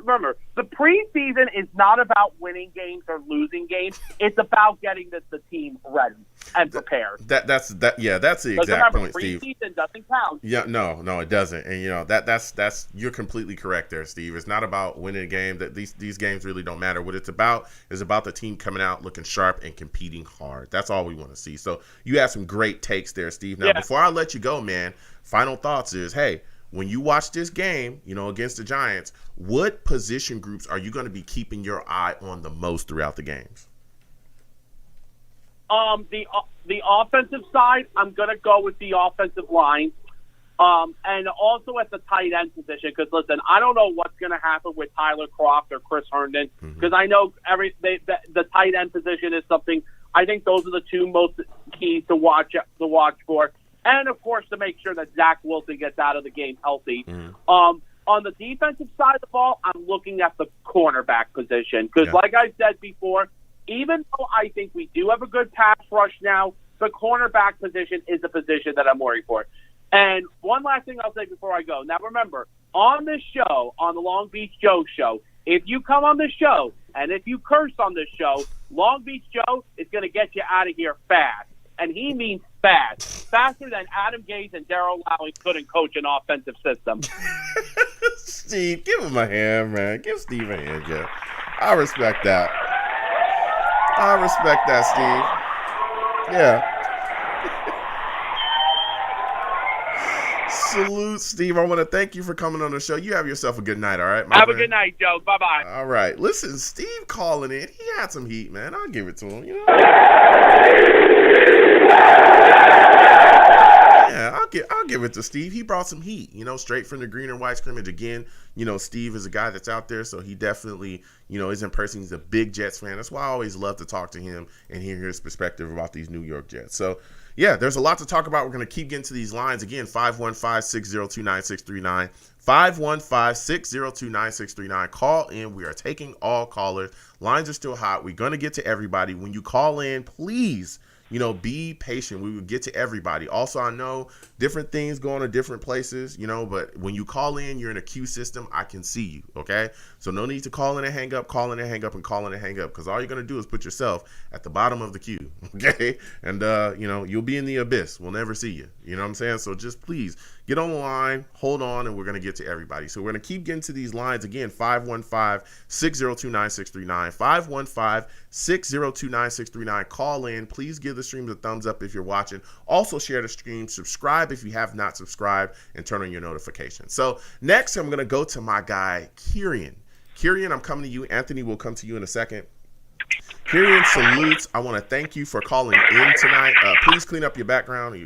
remember, the preseason is not about winning games or losing games. It's about getting the team ready and prepared. That's the exact point, Steve. Preseason doesn't count. Yeah, no, it doesn't. And that's you're completely correct there, Steve. It's not about winning a game. That these games really don't matter. What it's about is about the team coming out looking sharp and competing hard. That's all we want to see. So you had some great takes there, Steve. Now, before I let you go, man, final thoughts is, hey, when you watch this game, against the Giants, what position groups are you going to be keeping your eye on the most throughout the games? The offensive side, I'm going to go with the offensive line, and also at the tight end position. Because listen, I don't know what's going to happen with Tyler Kroft or Chris Herndon, because I know the tight end position is something. I think those are the two most keys to watch for. And, of course, to make sure that Zach Wilson gets out of the game healthy. On the defensive side of the ball, I'm looking at the cornerback position. Because, like I said before, even though I think we do have a good pass rush now, the cornerback position is a position that I'm worried for. And one last thing I'll say before I go. Now, remember, on this show, on the Long Beach Joe show, if you come on this show and if you curse on this show, Long Beach Joe is going to get you out of here fast. And he means fast. Faster than Adam Gase and Darryl Lowry couldn't coach an offensive system. Steve, give him a hand, man. Give Steve a hand, yeah. I respect that. Steve. Yeah. Salute, Steve. I want to thank you for coming on the show. You have yourself a good night, all right, my friend? Have a good night, Joe. Bye-bye. All right. Listen, Steve calling in. He had some heat, man. I'll give it to him, Yeah, I'll give it to Steve. He brought some heat, straight from the green and white scrimmage. Again, Steve is a guy that's out there, so he definitely, is in person. He's a big Jets fan. That's why I always love to talk to him and hear his perspective about these New York Jets. So, yeah, there's a lot to talk about. We're going to keep getting to these lines. Again, 515-602-9639. 515-602-9639. Call in. We are taking all callers. Lines are still hot. We're going to get to everybody. When you call in, please, be patient. We will get to everybody. Also, I know different things go on in different places, but when you call in, you're in a queue system. I can see you, okay? So no need to call in and hang up, call in and hang up, and call in and hang up, because all you're going to do is put yourself at the bottom of the queue, okay? And, you'll be in the abyss. We'll never see you. You know what I'm saying? So just please Get on the line, hold on, and we're going to get to everybody. So we're going to keep getting to these lines. Again, 515-602-9639, 515-602-9639. Call in. Please give the streams a thumbs up if you're watching. Also share the stream. Subscribe if you have not subscribed, and turn on your notifications. So next, I'm going to go to my guy, Kieran. Kieran, I'm coming to you. Anthony will come to you in a second. Kieran salutes. I want to thank you for calling in tonight. Please clean up your background.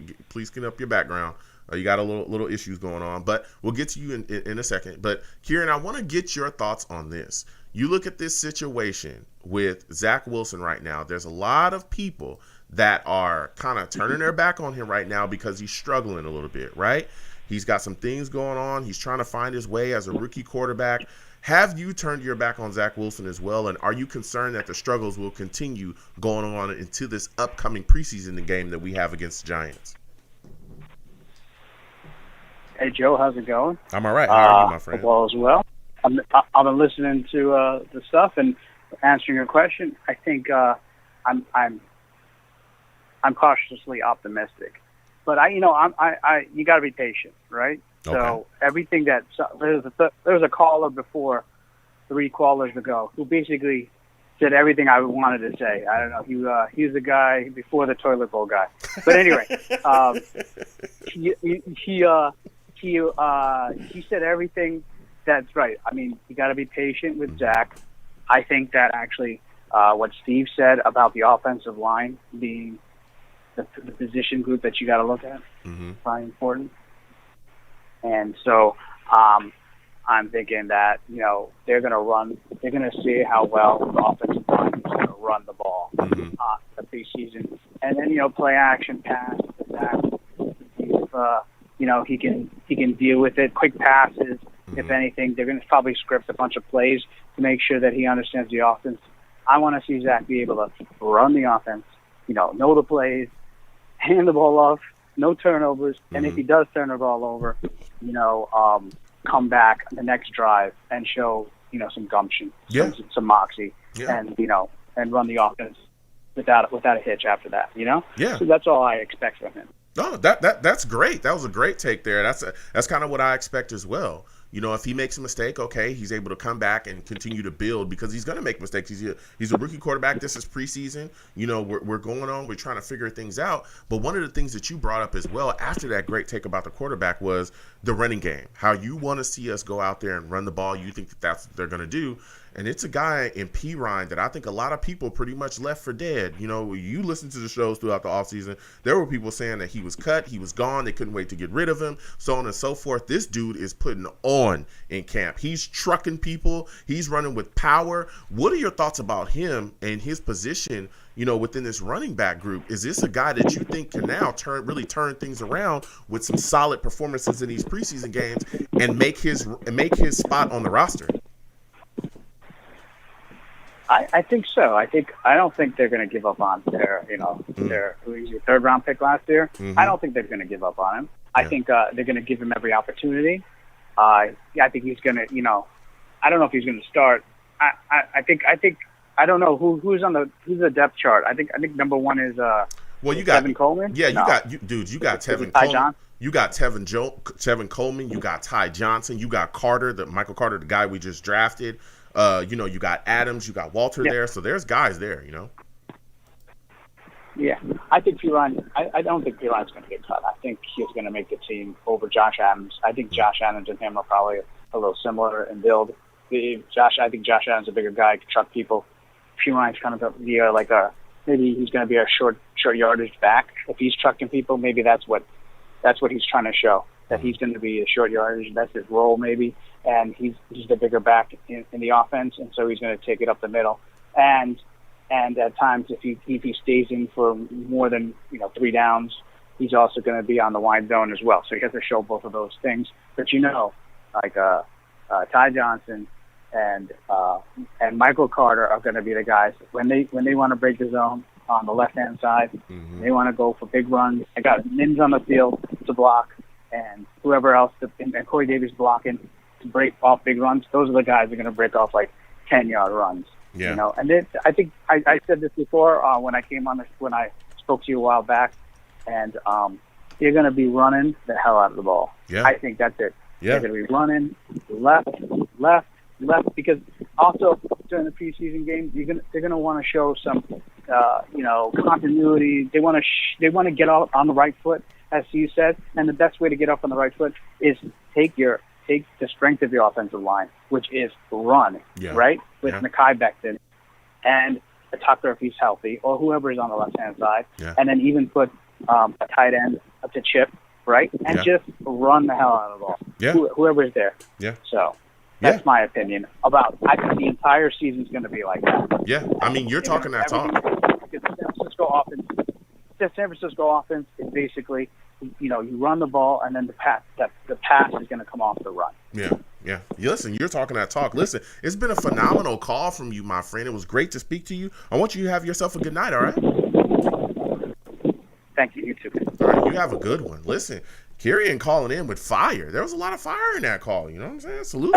You got a little issues going on, but we'll get to you in a second. But Kieran, I want to get your thoughts on this. You look at this situation with Zach Wilson right now. There's a lot of people that are kind of turning their back on him right now because he's struggling a little bit, right? He's got some things going on. He's trying to find his way as a rookie quarterback. Have you turned your back on Zach Wilson as well, and are you concerned that the struggles will continue going on into this upcoming preseason game that we have against the Giants? Hey, Joe, how's it going? I'm all right. How are you, my friend? Well, as well. I've been listening to the stuff and answering your question. I think I'm cautiously optimistic, but you got to be patient, right? Okay. So everything that there was a caller before, 3 callers ago, who basically said everything I wanted to say. I don't know. He was the guy before the toilet bowl guy, but anyway, he said everything that's right. I mean, you got to be patient with Zach. I think that actually what Steve said about the offensive line being the position group that you got to look at is probably important. And so I'm thinking that, they're going to run. They're going to see how well the offensive line is going to run the ball the preseason. And then, play action pass to Zach. He can deal with it. Quick passes, if anything. They're going to probably script a bunch of plays to make sure that he understands the offense. I want to see Zach be able to run the offense, know the plays, hand the ball off, no turnovers, and if he does turn the ball over, come back the next drive and show, some gumption, some moxie, and run the offense without a hitch after that, Yeah. So that's all I expect from him. No, that's great. That was a great take there. That's kind of what I expect as well. If he makes a mistake, okay, he's able to come back and continue to build because he's going to make mistakes. He's a rookie quarterback. This is preseason. We're going on. We're trying to figure things out. But one of the things that you brought up as well after that great take about the quarterback was the running game, how you want to see us go out there and run the ball. You think that's what they're going to do. And it's a guy in P. Ryan that I think a lot of people pretty much left for dead. You listen to the shows throughout the offseason. There were people saying that he was cut, he was gone, they couldn't wait to get rid of him, so on and so forth. This dude is putting on in camp. He's trucking people. He's running with power. What are your thoughts about him and his position, within this running back group? Is this a guy that you think can now really turn things around with some solid performances in these preseason games and make his spot on the roster? I think so. I don't think they're going to give up on their third round pick last year. I don't think they're going to give up on him. I think they're going to give him every opportunity. I think he's going to, I don't know if he's going to start. I think I don't know who's the depth chart. I think number 1 is you got Tevin Coleman. Yeah, you got Tevin Ty Coleman. Johnson? You got Tevin Coleman. You got Ty Johnson. You got Michael Carter, the guy we just drafted. You got Adams, you got Walter there, so there's guys there, Yeah, I think P-Line, I don't think P-Line's going to get cut. I think he's going to make the team over Josh Adams. I think Josh Adams and him are probably a little similar in build. I think Josh Adams is a bigger guy, can truck people. P-Line's kind of maybe he's going to be a short yardage back. If he's trucking people, maybe that's what he's trying to show, that he's going to be a short yardage. That's his role maybe. And he's the bigger back in the offense, and so he's going to take it up the middle. And at times, if he stays in for more than 3 downs, he's also going to be on the wide zone as well. So he has to show both of those things. But Ty Johnson and Michael Carter are going to be the guys when they want to break the zone on the left hand side. They want to go for big runs. I got Mims on the field to block, and whoever else, and Corey Davis blocking to break off big runs. Those are the guys that are going to break off 10-yard runs. Yeah. And then I think I said this before when I came on when I spoke to you a while back, and you're going to be running the hell out of the ball. Yeah. I think that's it. Yeah. They're going to be running left, because also during the preseason game, they're going to want to show some, continuity. They want to get out on the right foot, as you said, and the best way to get up on the right foot is take the strength of your offensive line, which is run, right, with Mekhi Becton and Tucker if he's healthy, or whoever is on the left-hand side, and then even put a tight end up to Chip, right, and just run the hell out of the ball. Yeah. Whoever is there. Yeah. So that's my opinion about. I think the entire season's going to be like that. Yeah. I mean, you're talking that talk. The San Francisco offense is basically, you run the ball and then the pass is going to come off the run. Yeah. Yeah. Listen, you're talking that talk. Listen, it's been a phenomenal call from you, my friend. It was great to speak to you. I want you to have yourself a good night, all right? Thank you. You too. All right, you have a good one. Listen, Kyrian calling in with fire. There was a lot of fire in that call. You know what I'm saying? Salute.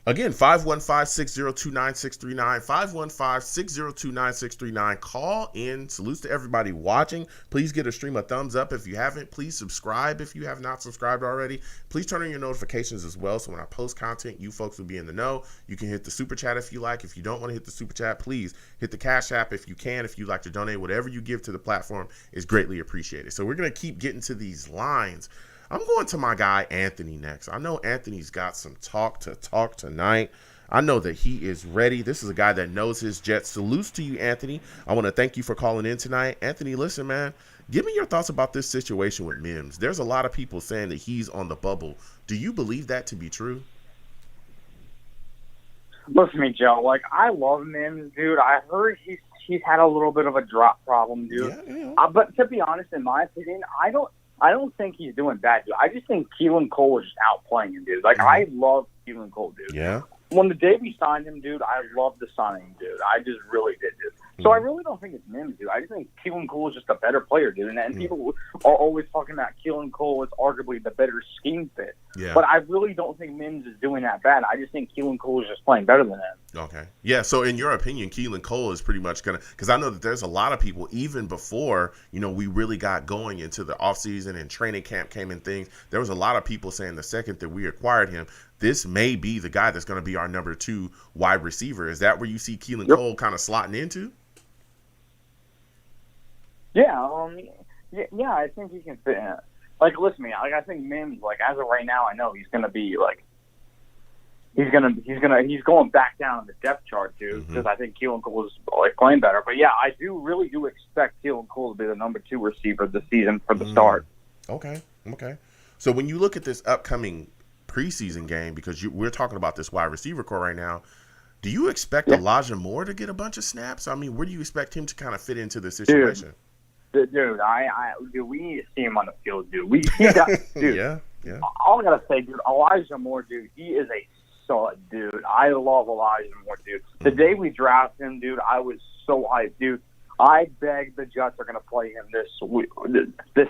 Again, 515-602-9639, 515-602-9639. Call in. Salutes to everybody watching. Please get a stream a thumbs up if you haven't. Please subscribe if you have not subscribed already. Please turn on your notifications as well, so when I post content, you folks will be in the know. You can hit the super chat if you like. If you don't want to hit the super chat, please hit the Cash App if you can. If you'd like to donate, whatever you give to the platform is greatly appreciated. So we're going to keep getting to these lines. I'm going to my guy Anthony next. I know Anthony's got some talk tonight. I know that he is ready. This is a guy that knows his Jets. Salutes to you, Anthony. I want to thank you for calling in tonight. Anthony, listen, man, give me your thoughts about this situation with Mims. There's a lot of people saying that he's on the bubble. Do you believe that to be true? Listen to me, Joe. I love Mims, dude. I heard he's had a little bit of a drop problem, dude. Yeah. But to be honest, in my opinion, I don't think he's doing bad, dude. I just think Keelan Cole is just outplaying him, dude. I love Keelan Cole, dude. Yeah. When the day we signed him, dude, I loved the signing, dude. I just really did, dude. So I really don't think it's Mims, dude. I just think Keelan Cole is just a better player, dude. And people are always talking about Keelan Cole is arguably the better scheme fit. Yeah. But I really don't think Mims is doing that bad. I just think Keelan Cole is just playing better than him. Okay. Yeah, so in your opinion, Keelan Cole is pretty much going to – because I know that there's a lot of people, even before, we really got going into the offseason and training camp came and things, there was a lot of people saying the second that we acquired him, this may be the guy that's going to be our number 2 wide receiver. Is that where you see Keelan Cole kind of slotting into? Yeah, I think he can fit in. Listen to me. I think Mims, as of right now, I know he's going to be he's going back down on the depth chart too, because I think Keelan Cole is playing better. But yeah, I really do expect Keelan Cole to be the number 2 receiver this season for the start. Okay. So when you look at this upcoming preseason game, because we're talking about this wide receiver core right now, do you expect Elijah Moore to get a bunch of snaps? I mean, where do you expect him to kind of fit into this situation? Dude, we need to see him on the field, dude. Dude. Yeah. All I gotta say, dude, Elijah Moore, dude, he is a stud, dude. I love Elijah Moore, dude. The day we drafted him, dude, I was so hyped, dude. I beg the Jets are gonna play him this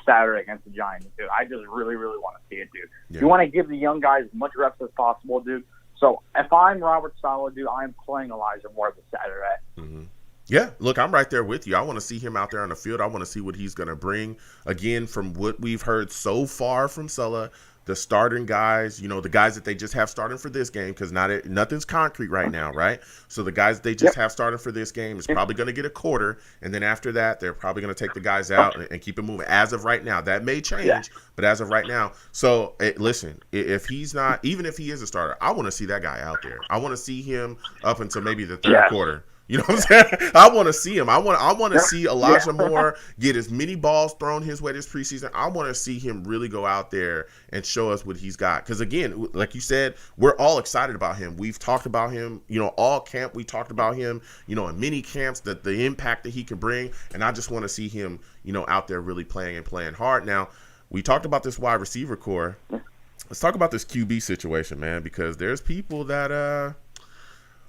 Saturday against the Giants, dude. I just really, really want to see it, dude. Yeah. You want to give the young guys as much reps as possible, dude. So if I'm Robert Saleh, dude, I'm playing Elijah Moore this Saturday. Mm-hmm. Yeah, look, I'm right there with you. I want to see him out there on the field. I want to see what he's going to bring. Again, from what we've heard so far from Sulla, the starting guys, the guys that they just have starting for this game, because nothing's concrete right now, right? So the guys they just have starting for this game is probably going to get a quarter, and then after that, they're probably going to take the guys out and keep it moving. As of right now, that may change, but as of right now, so listen, if he's not, even if he is a starter, I want to see that guy out there. I want to see him up until maybe the third quarter. You know what I'm saying? I want to see him. I want to see Elijah Moore get as many balls thrown his way this preseason. I want to see him really go out there and show us what he's got. Because, again, like you said, we're all excited about him. We've talked about him, all camp. We talked about him, in mini camps, that the impact that he can bring. And I just want to see him, out there really playing hard. Now, we talked about this wide receiver core. Let's talk about this QB situation, man, because there's people that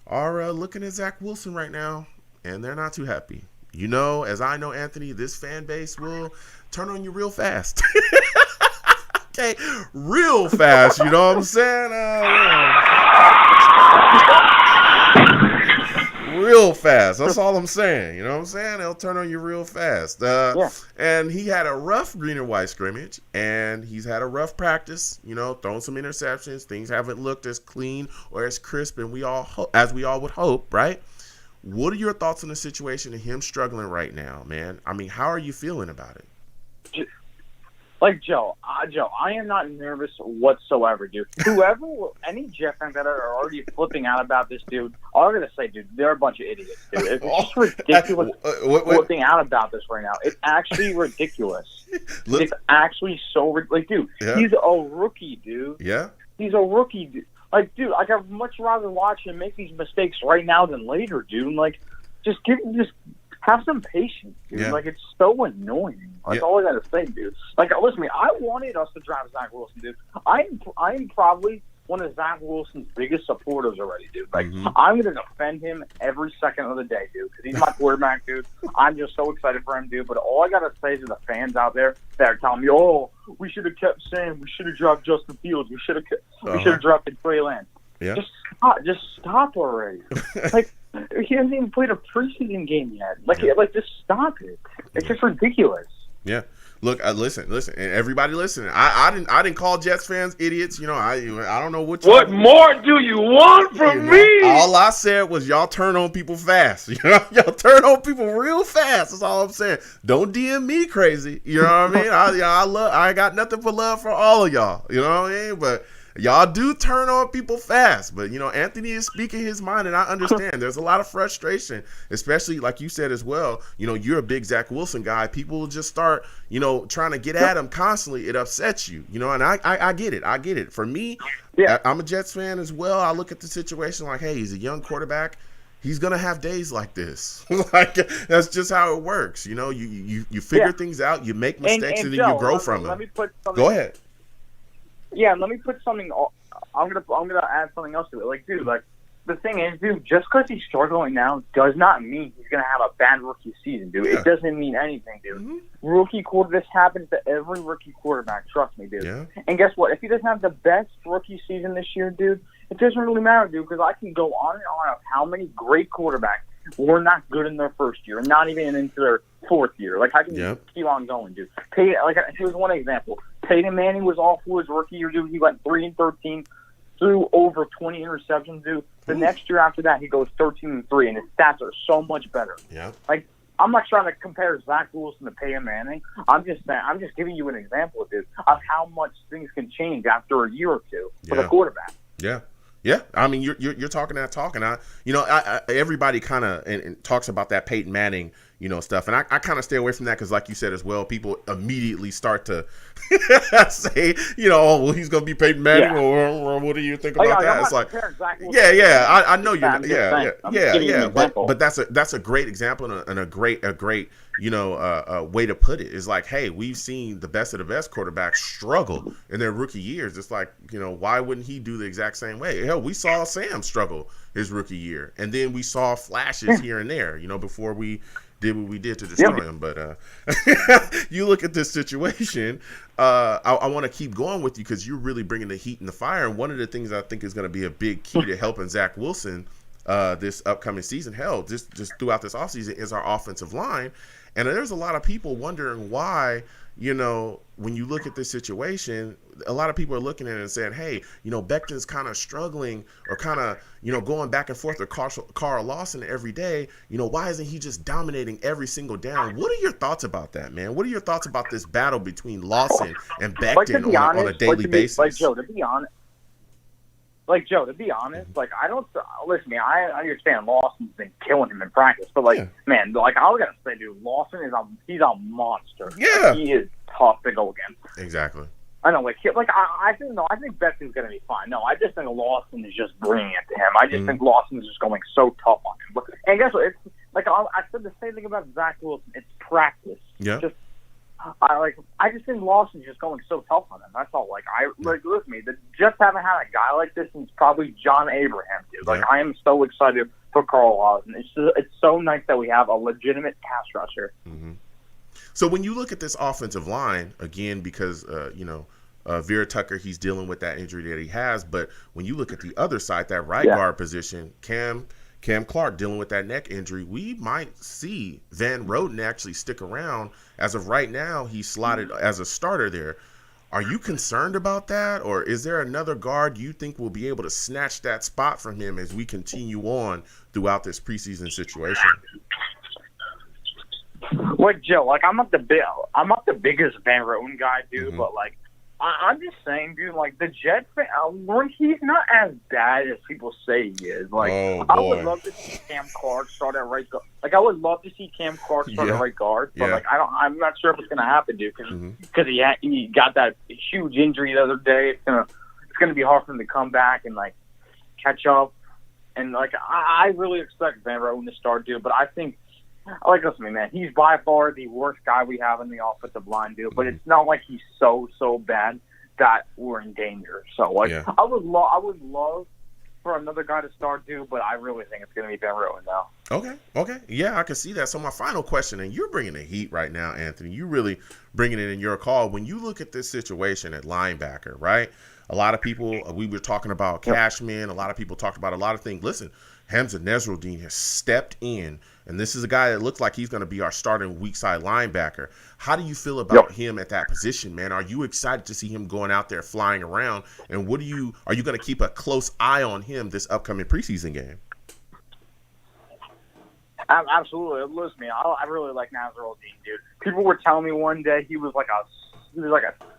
are looking at Zach Wilson right now, and they're not too happy. As I know, Anthony, this fan base will turn on you real fast. Okay, real fast, you know what I'm saying? real fast. That's all I'm saying. You know what I'm saying? They'll turn on you real fast. And he had a rough green and white scrimmage, and he's had a rough practice. You know, throwing some interceptions. Things haven't looked as clean or as crisp, and as we all would hope, right? What are your thoughts on the situation of him struggling right now, man? I mean, how are you feeling about it? Like, Joe, I am not nervous whatsoever, dude. Any Jeff fans that are already flipping out about this, dude, all I'm going to say, dude, they're a bunch of idiots, dude. It's just ridiculous flipping out about this right now. It's actually ridiculous. It's actually so like, dude, he's a rookie, dude. Yeah. He's a rookie, dude. Like, dude, like, I'd much rather watch him make these mistakes right now than later, dude. Like, just have some patience, dude. Yeah. Like, it's so annoying. That's all I gotta say, dude. Like, listen to me. I wanted us to draft Zach Wilson, dude. I'm probably one of Zach Wilson's biggest supporters already, dude. Like, I'm gonna defend him every second of the day, dude, because he's my quarterback, dude. I'm just so excited for him, dude. But all I gotta say to the fans out there that are telling me, "Oh, we should have kept Sam. We should have dropped Justin Fields. We should have drafted Trey Lance." Yeah. Just stop already. Like, he hasn't even played a preseason game yet. Like, just stop it. It's just ridiculous. Yeah. Look, listen, and everybody listening. I didn't call Jets fans idiots. You know, I don't know what more do you want from me? All I said was y'all turn on people fast. You know, y'all turn on people real fast. That's all I'm saying. Don't DM me crazy. You know what I mean? I got nothing but love for all of y'all. You know what I mean? But y'all do turn on people fast. But, you know, Anthony is speaking his mind, and I understand. There's a lot of frustration, especially like you said as well. You know, you're a big Zach Wilson guy. People will just start, you know, trying to get at him constantly. It upsets you, you know, and I get it. I get it. For me, I'm a Jets fan as well. I look at the situation like, hey, he's a young quarterback. He's going to have days like this. Like, that's just how it works. You know, you figure things out, you make mistakes, and then Joe, you grow from them. Let me put something. Go ahead. Yeah, let me put something. I'm gonna add something else to it. Like, dude, like, the thing is, dude, just because he's struggling now does not mean he's gonna have a bad rookie season, dude. Yeah. It doesn't mean anything, dude. Mm-hmm. This happens to every rookie quarterback. Trust me, dude. Yeah. And guess what? If he doesn't have the best rookie season this year, dude, it doesn't really matter, dude. Because I can go on and on of how many great quarterbacks were not good in their first year, and not even into their fourth year. Like, I can keep on going, dude. Here's one example. Peyton Manning was awful his rookie year, dude. He went 3-13, threw over 20 interceptions, dude. The next year after that, he goes 13-3, and his stats are so much better. Yeah. Like, I'm not trying to compare Zach Wilson to Peyton Manning. I'm just giving you an example, dude, of how much things can change after a year or two for the quarterback. Yeah. Yeah, I mean, you're talking that talk, and everybody kind of talks about that Peyton Manning, you know, stuff, and I kind of stay away from that because, like you said as well, people immediately start to say, you know, oh, well, he's gonna be Peyton Manning, or what do you think about that? It's like, I know you're, but that's a great example and a great you know, way to put it. Is like, hey, we've seen the best of the best quarterbacks struggle in their rookie years. It's like, you know, why wouldn't he do the exact same way? Hell, we saw Sam struggle his rookie year, and then we saw flashes here and there, you know, before we did what we did to destroy him. But you look at this situation, I want to keep going with you because you're really bringing the heat and the fire. And one of the things I think is going to be a big key to helping Zach Wilson this upcoming season, hell, just throughout this offseason, is our offensive line. And there's a lot of people wondering why, you know, when you look at this situation, a lot of people are looking at it and saying, hey, you know, Becton's kind of struggling or kind of, you know, going back and forth with Carl Lawson every day. You know, why isn't he just dominating every single down? What are your thoughts about that, man? What are your thoughts about this battle between Lawson and Becton on a daily basis? Like, Joe, to be honest, like, I don't listen to me. I understand Lawson's been killing him in practice, but man, like, I gotta say, dude, Lawson he's a monster. Yeah, like, he is tough to go against. Exactly. I know, I think Becton's gonna be fine. No, I just think Lawson is just bringing it to him. I just think Lawson is just going so tough on him. And guess what? It's like I said the same thing about Zach Wilson. It's practice. Yeah. I just think Lawson's just going so tough on him. That's all. Listen to me. The Jets haven't had a guy like this since probably John Abraham, dude. Like, I am so excited for Carl Lawson. It's so nice that we have a legitimate pass rusher. Mm-hmm. So when you look at this offensive line, again, because, you know, Vera Tucker, he's dealing with that injury that he has. But when you look at the other side, that right guard position, Cam Cam Clark dealing with that neck injury, we might see Van Roten actually stick around. As of right now, he's slotted as a starter there. Are you concerned about that, or is there another guard you think will be able to snatch that spot from him as we continue on throughout this preseason situation? Like Joe, like I'm not the biggest Van Roten guy, dude, but like I'm just saying, dude, like the Jets, he's not as bad as people say he is. Like I would love to see Cam Clark start at right guard. Like I would love to see Cam Clark start at right guard, but like I'm not sure if it's gonna happen, dude, because he got that huge injury the other day. It's gonna be hard for him to come back and like catch up. And like I really expect Van Roten to start, dude, but I think. Like, listen to me, man. He's by far the worst guy we have in the offensive line, dude. But it's not like he's so bad that we're in danger. So, like, I would love for another guy to start, dude. But I really think it's going to be Van Roten now. Okay. Yeah, I can see that. So my final question, and you're bringing the heat right now, Anthony. You're really bringing it in your call. When you look at this situation at linebacker, right? A lot of people, we were talking about Cashman. A lot of people talked about a lot of things. Listen, Hamza Nasruddin has stepped in, and this is a guy that looks like he's going to be our starting weak side linebacker. How do you feel about him at that position, man? Are you excited to see him going out there flying around? And are you going to keep a close eye on him this upcoming preseason game? Absolutely. Listen, man, I really like Nasruddin, dude. People were telling me one day he was like a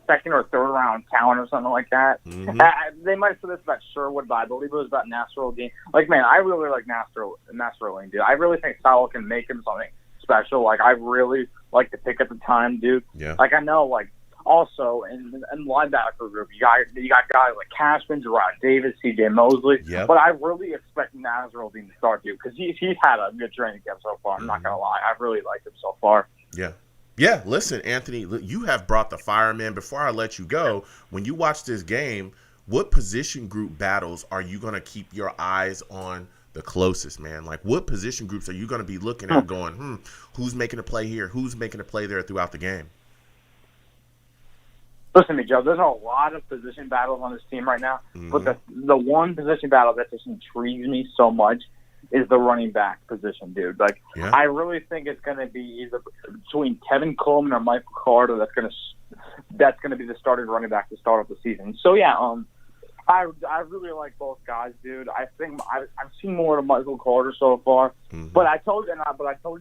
second or third round talent or something like that. They might have said this about Sherwood, but I believe it was about Nasruddin. Like, man, I really like Nasruddin, dude. I really think Sal can make him something special. Like, I really like the pick at the time, dude. Yeah. Like, I know, like, also in linebacker group, you got guys like Cashman, Gerard Davis, C.J. Mosley. But I really expect Nasruddin to start, dude, because he's had a good training camp so far. I'm not gonna lie, I really liked him so far. Yeah, listen, Anthony, you have brought the fire, man. Before I let you go, when you watch this game, what position group battles are you going to keep your eyes on the closest, man? Like, what position groups are you going to be looking at going, who's making a play here? Who's making a play there throughout the game? Listen to me, Joe. There's a lot of position battles on this team right now. But the one position battle that just intrigues me so much is the running back position, dude. Like, I really think it's going to be either between Tevin Coleman or Michael Carter that's going to be the starting running back to start off the season. So I really like both guys, dude. I think I've seen more of Michael Carter so far, but I told you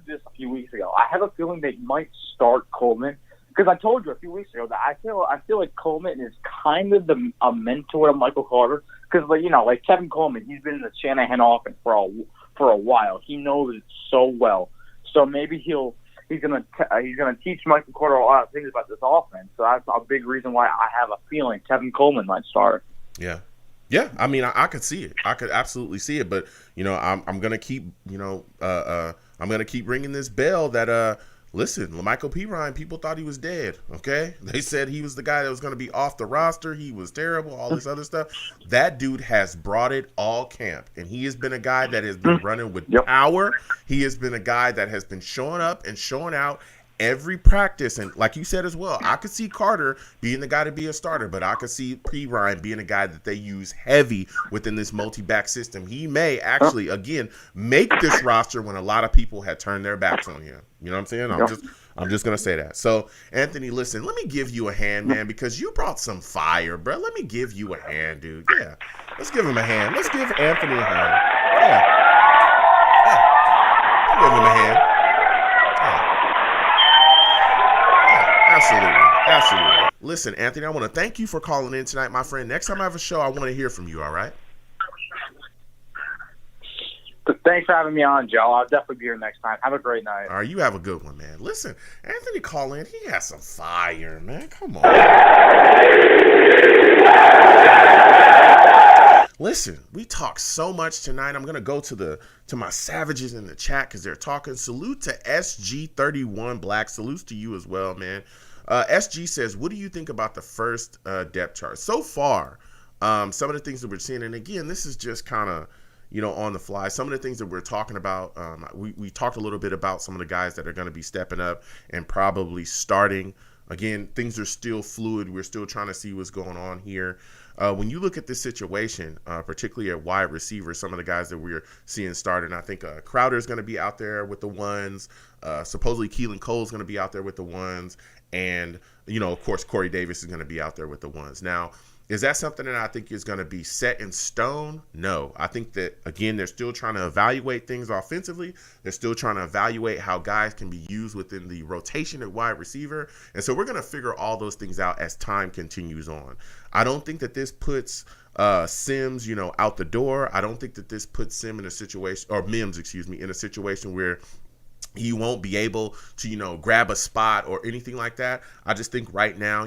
this a few weeks ago. I have a feeling they might start Coleman. Because I told you a few weeks ago that I feel like Coleman is kind of a mentor of Michael Carter. Because like Tevin Coleman, he's been in the Shanahan offense for a while. He knows it so well. So maybe he's gonna teach Michael Carter a lot of things about this offense. So that's a big reason why I have a feeling Tevin Coleman might start. Yeah. I mean, I could see it. I could absolutely see it. But I'm gonna keep I'm gonna keep ringing this bell that listen, Michael Pirine, people thought he was dead, okay? They said he was the guy that was going to be off the roster. He was terrible, all this other stuff. That dude has brought it all camp, and he has been a guy that has been running with power. He has been a guy that has been showing up and showing out every practice. And like you said as well, I could see Carter being the guy to be a starter, but I could see Pirine being a guy that they use heavy within this multi-back system. He may actually, again, make this roster when a lot of people had turned their backs on him. You know what I'm saying? I'm just going to say that. So, Anthony, listen, let me give you a hand, man, because you brought some fire, bro. Let me give you a hand, dude. Yeah. Let's give him a hand. Let's give Anthony a hand. Yeah. Give him a hand. Absolutely. Listen, Anthony, I want to thank you for calling in tonight, my friend. Next time I have a show, I want to hear from you, all right? Thanks for having me on, Joe. I'll definitely be here next time. Have a great night. All right, you have a good one, man. Listen, Anthony call in. He has some fire, man. Come on. Listen, we talk so much tonight. I'm going to go to my savages in the chat because they're talking. Salute to SG31 Black. Salutes to you as well, man. SG says, what do you think about the first depth chart? So far, some of the things that we're seeing, and again, this is just kind of, on the fly. Some of the things that we're talking about, we talked a little bit about some of the guys that are going to be stepping up and probably starting. Again, things are still fluid. We're still trying to see what's going on here. when you look at this situation, particularly at wide receiver, some of the guys that we're seeing starting, I think Crowder is going to be out there with the ones. Supposedly Keelan Cole is going to be out there with the ones. And, of course, Corey Davis is going to be out there with the ones. Now, is that something that I think is going to be set in stone? No. I think that, again, they're still trying to evaluate things offensively. They're still trying to evaluate how guys can be used within the rotation at wide receiver. And so we're going to figure all those things out as time continues on. I don't think that this puts Sims, out the door. I don't think that this puts Sims in a situation, or Mims, in a situation where he won't be able to, grab a spot or anything like that. I just think right now,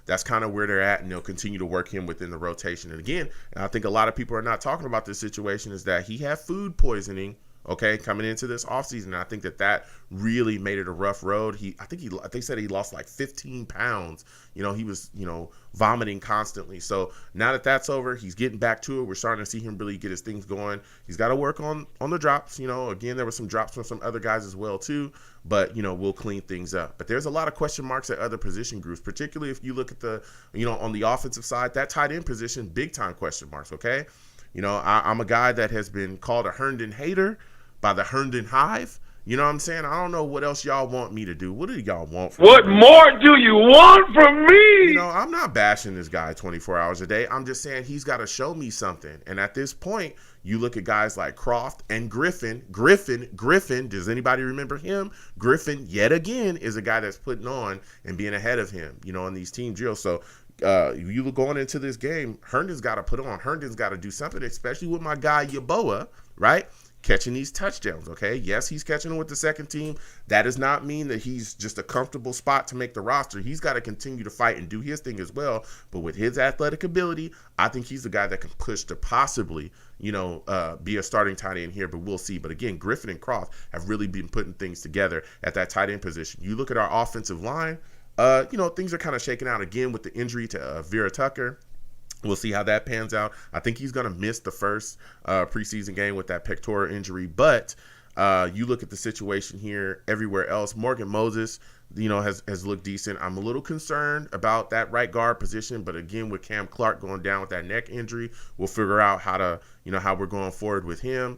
that's kind of where they're at, and they'll continue to work him within the rotation. And again, I think a lot of people are not talking about this situation, is that he had food poisoning, coming into this offseason. And I think that really made it a rough road. I think they said he lost like 15 pounds. He was, vomiting constantly. So now that that's over, he's getting back to it. We're starting to see him really get his things going. He's got to work on the drops. Again, there were some drops from some other guys as well too, but we'll clean things up. But there's a lot of question marks at other position groups, particularly if you look at the, on the offensive side, that tight end position, big time question marks. Okay. I'm a guy that has been called a Herndon hater by the Herndon Hive. You know what I'm saying? I don't know what else y'all want me to do. What do y'all want from me? What more do you want from me? I'm not bashing this guy 24 hours a day. I'm just saying he's got to show me something. And at this point, you look at guys like Croft and Griffin. Griffin, does anybody remember him? Griffin, yet again, is a guy that's putting on and being ahead of him, in these team drills. So you look going into this game, Herndon's got to put on. Herndon's got to do something, especially with my guy Yeboah, right? Catching these touchdowns, okay? Yes, he's catching them with the second team. That does not mean that he's just a comfortable spot to make the roster. He's got to continue to fight and do his thing as well. But with his athletic ability, I think he's the guy that can push to possibly, be a starting tight end here, but we'll see. But again, Griffin and Croft have really been putting things together at that tight end position. You look at our offensive line, things are kind of shaking out again with the injury to Vera Tucker. We'll see how that pans out. I think he's going to miss the first preseason game with that pectoral injury. But you look at the situation here everywhere else. Morgan Moses, has looked decent. I'm a little concerned about that right guard position. But again, with Cam Clark going down with that neck injury, we'll figure out how we're going forward with him.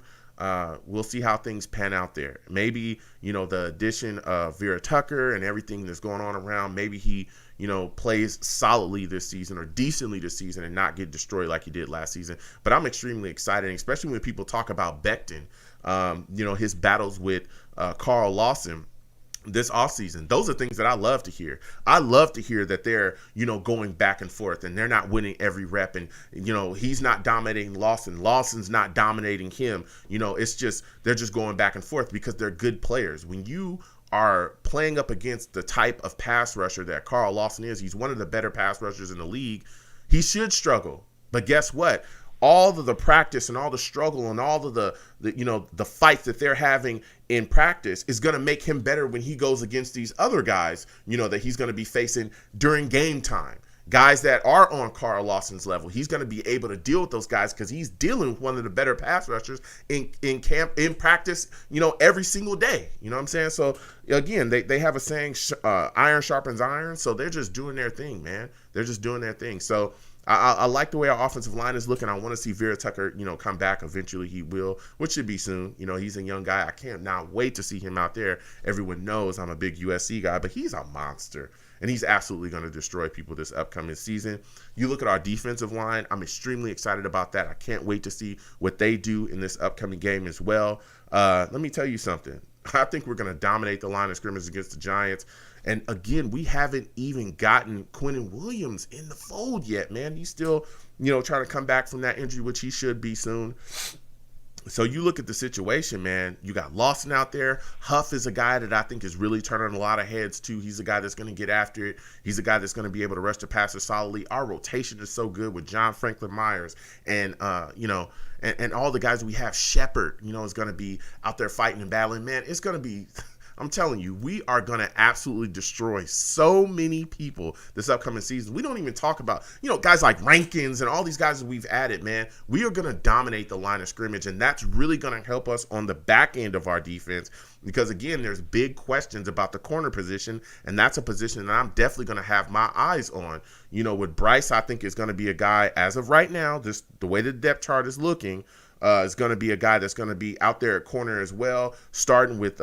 We'll see how things pan out there. Maybe, the addition of Vera Tucker and everything that's going on around, maybe he, plays solidly this season or decently this season and not get destroyed like he did last season. But I'm extremely excited, especially when people talk about Becton, his battles with Carl Lawson this offseason. Those are things that I love to hear. I love to hear that they're, going back and forth and they're not winning every rep, and, he's not dominating Lawson. Lawson's not dominating him. It's just, they're just going back and forth because they're good players. When you are playing up against the type of pass rusher that Carl Lawson is, he's one of the better pass rushers in the league. He should struggle. But guess what? All of the practice and all the struggle and all of the fights that they're having in practice is going to make him better when he goes against these other guys, that he's going to be facing during game time. Guys that are on Carl Lawson's level, he's going to be able to deal with those guys because he's dealing with one of the better pass rushers in camp, in practice, every single day. You know what I'm saying? So, again, they have a saying, iron sharpens iron. So they're just doing their thing, man. They're just doing their thing. So I like the way our offensive line is looking. I want to see Vera Tucker, come back. Eventually he will, which should be soon. He's a young guy. I can't not wait to see him out there. Everyone knows I'm a big USC guy, but he's a monster. And he's absolutely going to destroy people this upcoming season. You look at our defensive line. I'm extremely excited about that. I can't wait to see what they do in this upcoming game as well. Let me tell you something. I think we're going to dominate the line of scrimmage against the Giants. And again, we haven't even gotten Quinnen Williams in the fold yet, man. He's still, trying to come back from that injury, which he should be soon. So you look at the situation, man. You got Lawson out there. Huff is a guy that I think is really turning a lot of heads too. He's a guy that's going to get after it. He's a guy that's going to be able to rush the passer solidly. Our rotation is so good with John Franklin Myers and and all the guys we have. Shepard, is going to be out there fighting and battling. Man, it's going to be. I'm telling you, we are going to absolutely destroy so many people this upcoming season. We don't even talk about, guys like Rankins and all these guys that we've added, man. We are going to dominate the line of scrimmage, and that's really going to help us on the back end of our defense because, again, there's big questions about the corner position, and that's a position that I'm definitely going to have my eyes on. With Bryce, I think is going to be a guy, as of right now, the way the depth chart is looking, is going to be a guy that's going to be out there at corner as well, starting with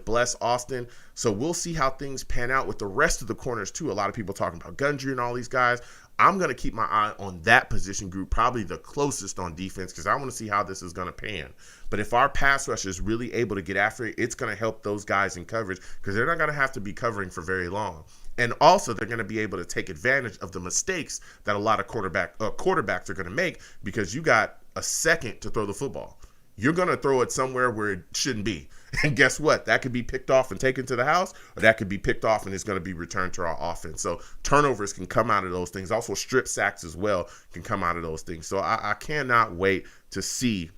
Bless Austin. So we'll see how things pan out with the rest of the corners too. A lot of people talking about Gundry and all these guys. I'm going to keep my eye on that position group, probably the closest on defense, because I want to see how this is going to pan. But if our pass rush is really able to get after it, it's going to help those guys in coverage because they're not going to have to be covering for very long. And also, they're going to be able to take advantage of the mistakes that a lot of quarterbacks are going to make because you got a second to throw the football. You're going to throw it somewhere where it shouldn't be. And guess what? That could be picked off and taken to the house, or that could be picked off and it's going to be returned to our offense. So turnovers can come out of those things. Also, strip sacks as well can come out of those things. So I cannot wait to see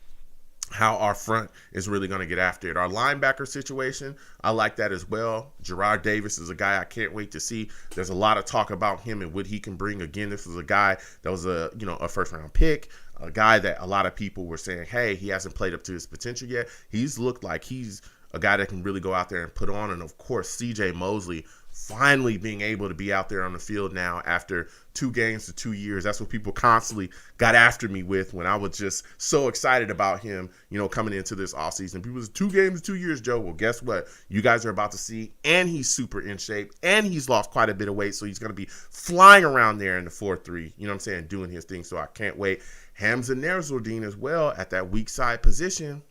how our front is really going to get after it. Our linebacker situation, I like that as well. Gerard Davis is a guy I can't wait to see. There's a lot of talk about him and what he can bring. Again, this was a guy that was a first-round pick, a guy that a lot of people were saying, hey, he hasn't played up to his potential yet. He's looked like he's a guy that can really go out there and put on. And, of course, C.J. Mosley finally being able to be out there on the field now after 2 games to 2 years. That's what people constantly got after me with when I was just so excited about him, coming into this offseason. People said 2 games to 2 years, Joe. Well, guess what? You guys are about to see, and he's super in shape, and he's lost quite a bit of weight, so he's going to be flying around there in the 4-3, doing his thing. So I can't wait. Hamza Nerzaldine as well at that weak side position.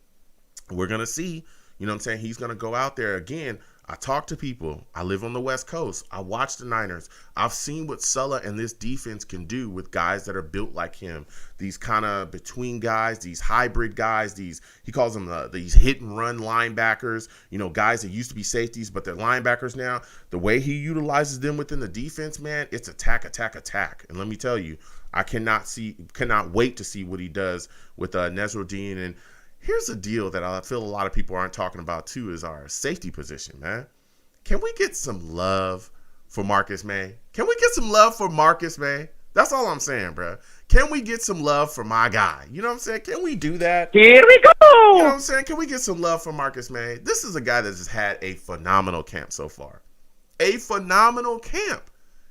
We're going to see, he's going to go out there again. I talk to people. I live on the West Coast. I watch the Niners. I've seen what Sulla and this defense can do with guys that are built like him. These kind of between guys, these hybrid guys, he calls them these hit and run linebackers, guys that used to be safeties, but they're linebackers now. The way he utilizes them within the defense, man, it's attack, attack, attack. And let me tell you, I cannot wait to see what he does with Nerzaldine. And here's a deal that I feel a lot of people aren't talking about too is our safety position, man. Can we get some love for Marcus May? Can we get some love for Marcus May? That's all I'm saying, bro. Can we get some love for my guy? You know what I'm saying? Can we do that? Here we go! You know what I'm saying? Can we get some love for Marcus May? This is a guy that has had a phenomenal camp so far. A phenomenal camp.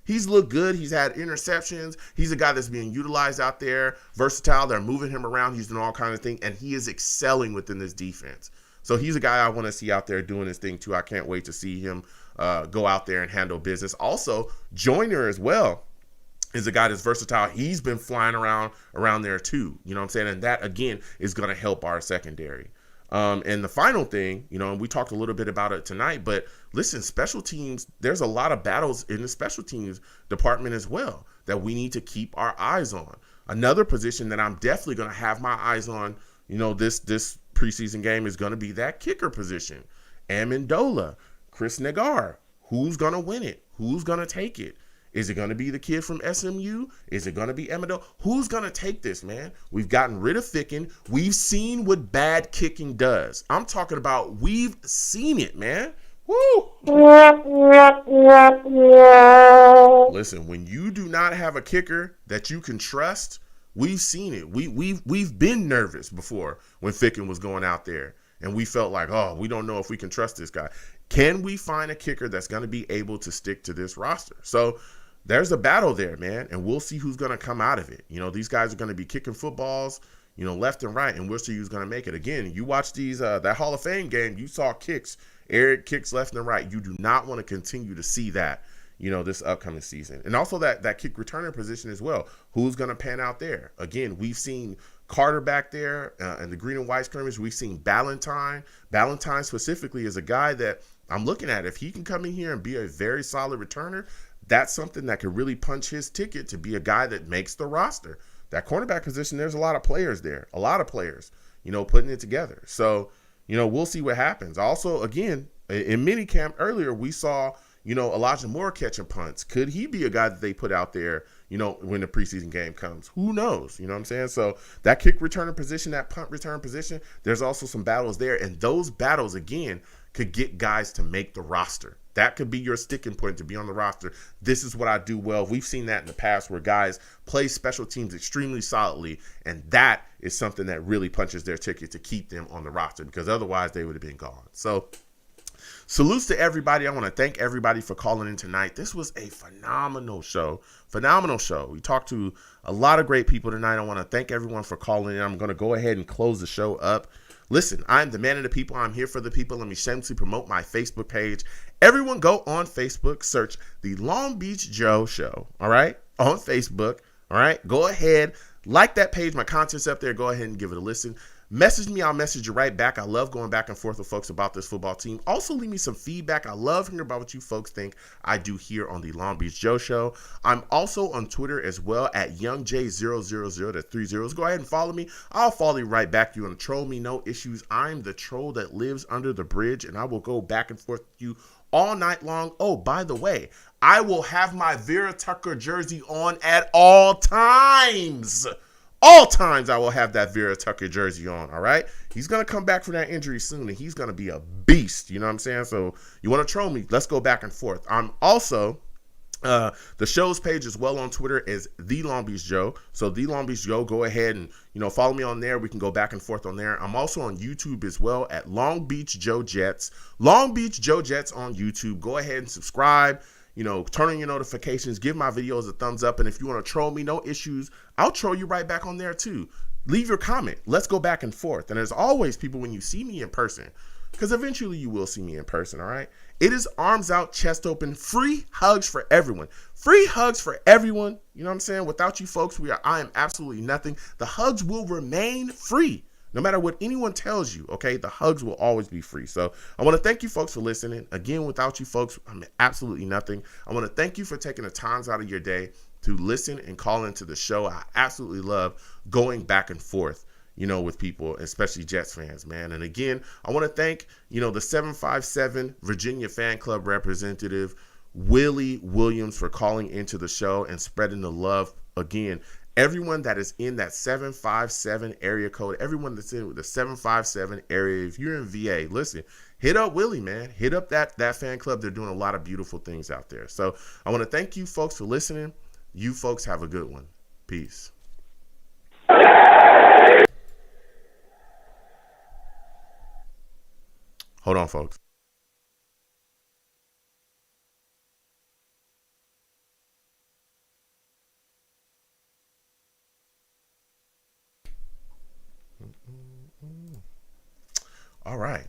He's looked good. He's had interceptions. He's a guy that's being utilized out there, versatile. They're moving him around. He's doing all kinds of things, and he is excelling within this defense. So he's a guy I want to see out there doing his thing, too. I can't wait to see him go out there and handle business. Also, Joyner as well is a guy that's versatile. He's been flying around there, too. You know what I'm saying? And that, again, is going to help our secondary. And the final thing, and we talked a little bit about it tonight, but listen, special teams, there's a lot of battles in the special teams department as well that we need to keep our eyes on. Another position that I'm definitely going to have my eyes on, this preseason game is going to be that kicker position. Amendola, Chris Negar, who's going to win it? Who's going to take it? Is it going to be the kid from SMU? Is it going to be Amendola? Who's going to take this, man? We've gotten rid of Ficken. We've seen what bad kicking does. I'm talking about we've seen it, man. Woo! Listen, when you do not have a kicker that you can trust, we've seen it. We've been nervous before when Ficken was going out there, and we felt like, oh, we don't know if we can trust this guy. Can we find a kicker that's going to be able to stick to this roster? So there's a battle there, man, and we'll see who's going to come out of it. These guys are going to be kicking footballs, left and right, and we'll see who's going to make it. Again, you watch that Hall of Fame game, you saw kicks, Eric kicks left and right. You do not want to continue to see that, this upcoming season. And also that kick returner position as well. Who's going to pan out there? Again, we've seen Carter back there in the green and white scrimmage. We've seen Ballantyne. Ballantyne specifically is a guy that I'm looking at. If he can come in here and be a very solid returner, that's something that could really punch his ticket to be a guy that makes the roster. That cornerback position, there's a lot of players there. A lot of players, putting it together. So, we'll see what happens. Also, again, in minicamp earlier, we saw, Elijah Moore catching punts. Could he be a guy that they put out there, when the preseason game comes? Who knows? You know what I'm saying? So that kick returner position, that punt return position, there's also some battles there. And those battles, again, could get guys to make the roster. That could be your sticking point to be on the roster. This is what I do well. We've seen that in the past where guys play special teams extremely solidly, and that is something that really punches their ticket to keep them on the roster, because otherwise they would have been gone. So salutes to everybody. I want to thank everybody for calling in tonight. This was a phenomenal show. Phenomenal show. We talked to a lot of great people tonight. I want to thank everyone for calling in. I'm going to go ahead and close the show up. Listen, I'm the man of the people. I'm here for the people. Let me shamelessly promote my Facebook page. Everyone go on Facebook, search the Long Beach Joe Show, all right, on Facebook, all right? Go ahead, like that page. My content's up there. Go ahead and give it a listen. Message me. I'll message you right back. I love going back and forth with folks about this football team. Also, leave me some feedback. I love hearing about what you folks think I do here on the Long Beach Joe Show. I'm also on Twitter as well at YoungJ000. That's 3 zeros. Go ahead and follow me. I'll follow you right back. You want to troll me? No issues. I'm the troll that lives under the bridge, and I will go back and forth with you all night long. Oh, by the way, I will have my Vera Tucker jersey on at all times. All times I will have that Vera Tucker jersey on, all right? He's going to come back from that injury soon, and he's going to be a beast, you know what I'm saying? So you want to troll me, let's go back and forth. I'm also, the show's page as well on Twitter is The Long Beach Joe. So The Long Beach Joe, go ahead and, follow me on there. We can go back and forth on there. I'm also on YouTube as well at Long Beach Joe Jets. Long Beach Joe Jets on YouTube. Go ahead and subscribe. Turn on your notifications, give my videos a thumbs up, and if you want to troll me, no issues, I'll troll you right back on there too. Leave your comment. Let's go back and forth. And as always, people, when you see me in person, because eventually you will see me in person, all right? It is arms out, chest open, free hugs for everyone. Free hugs for everyone. You know what I'm saying? Without you folks, I am absolutely nothing. The hugs will remain free. No matter what anyone tells you, okay, the hugs will always be free. So I want to thank you folks for listening. Again, without you folks, I'm absolutely nothing. I want to thank you for taking the times out of your day to listen and call into the show. I absolutely love going back and forth, with people, especially Jets fans, man. And again, I want to thank, the 757 Virginia Fan Club representative, Willie Williams, for calling into the show and spreading the love. Again, everyone that is in that 757 area code, everyone that's in the 757 area, if you're in VA, listen, hit up Willie, man. Hit up that fan club. They're doing a lot of beautiful things out there. So I want to thank you folks for listening. You folks have a good one. Peace. Hold on, folks. All right.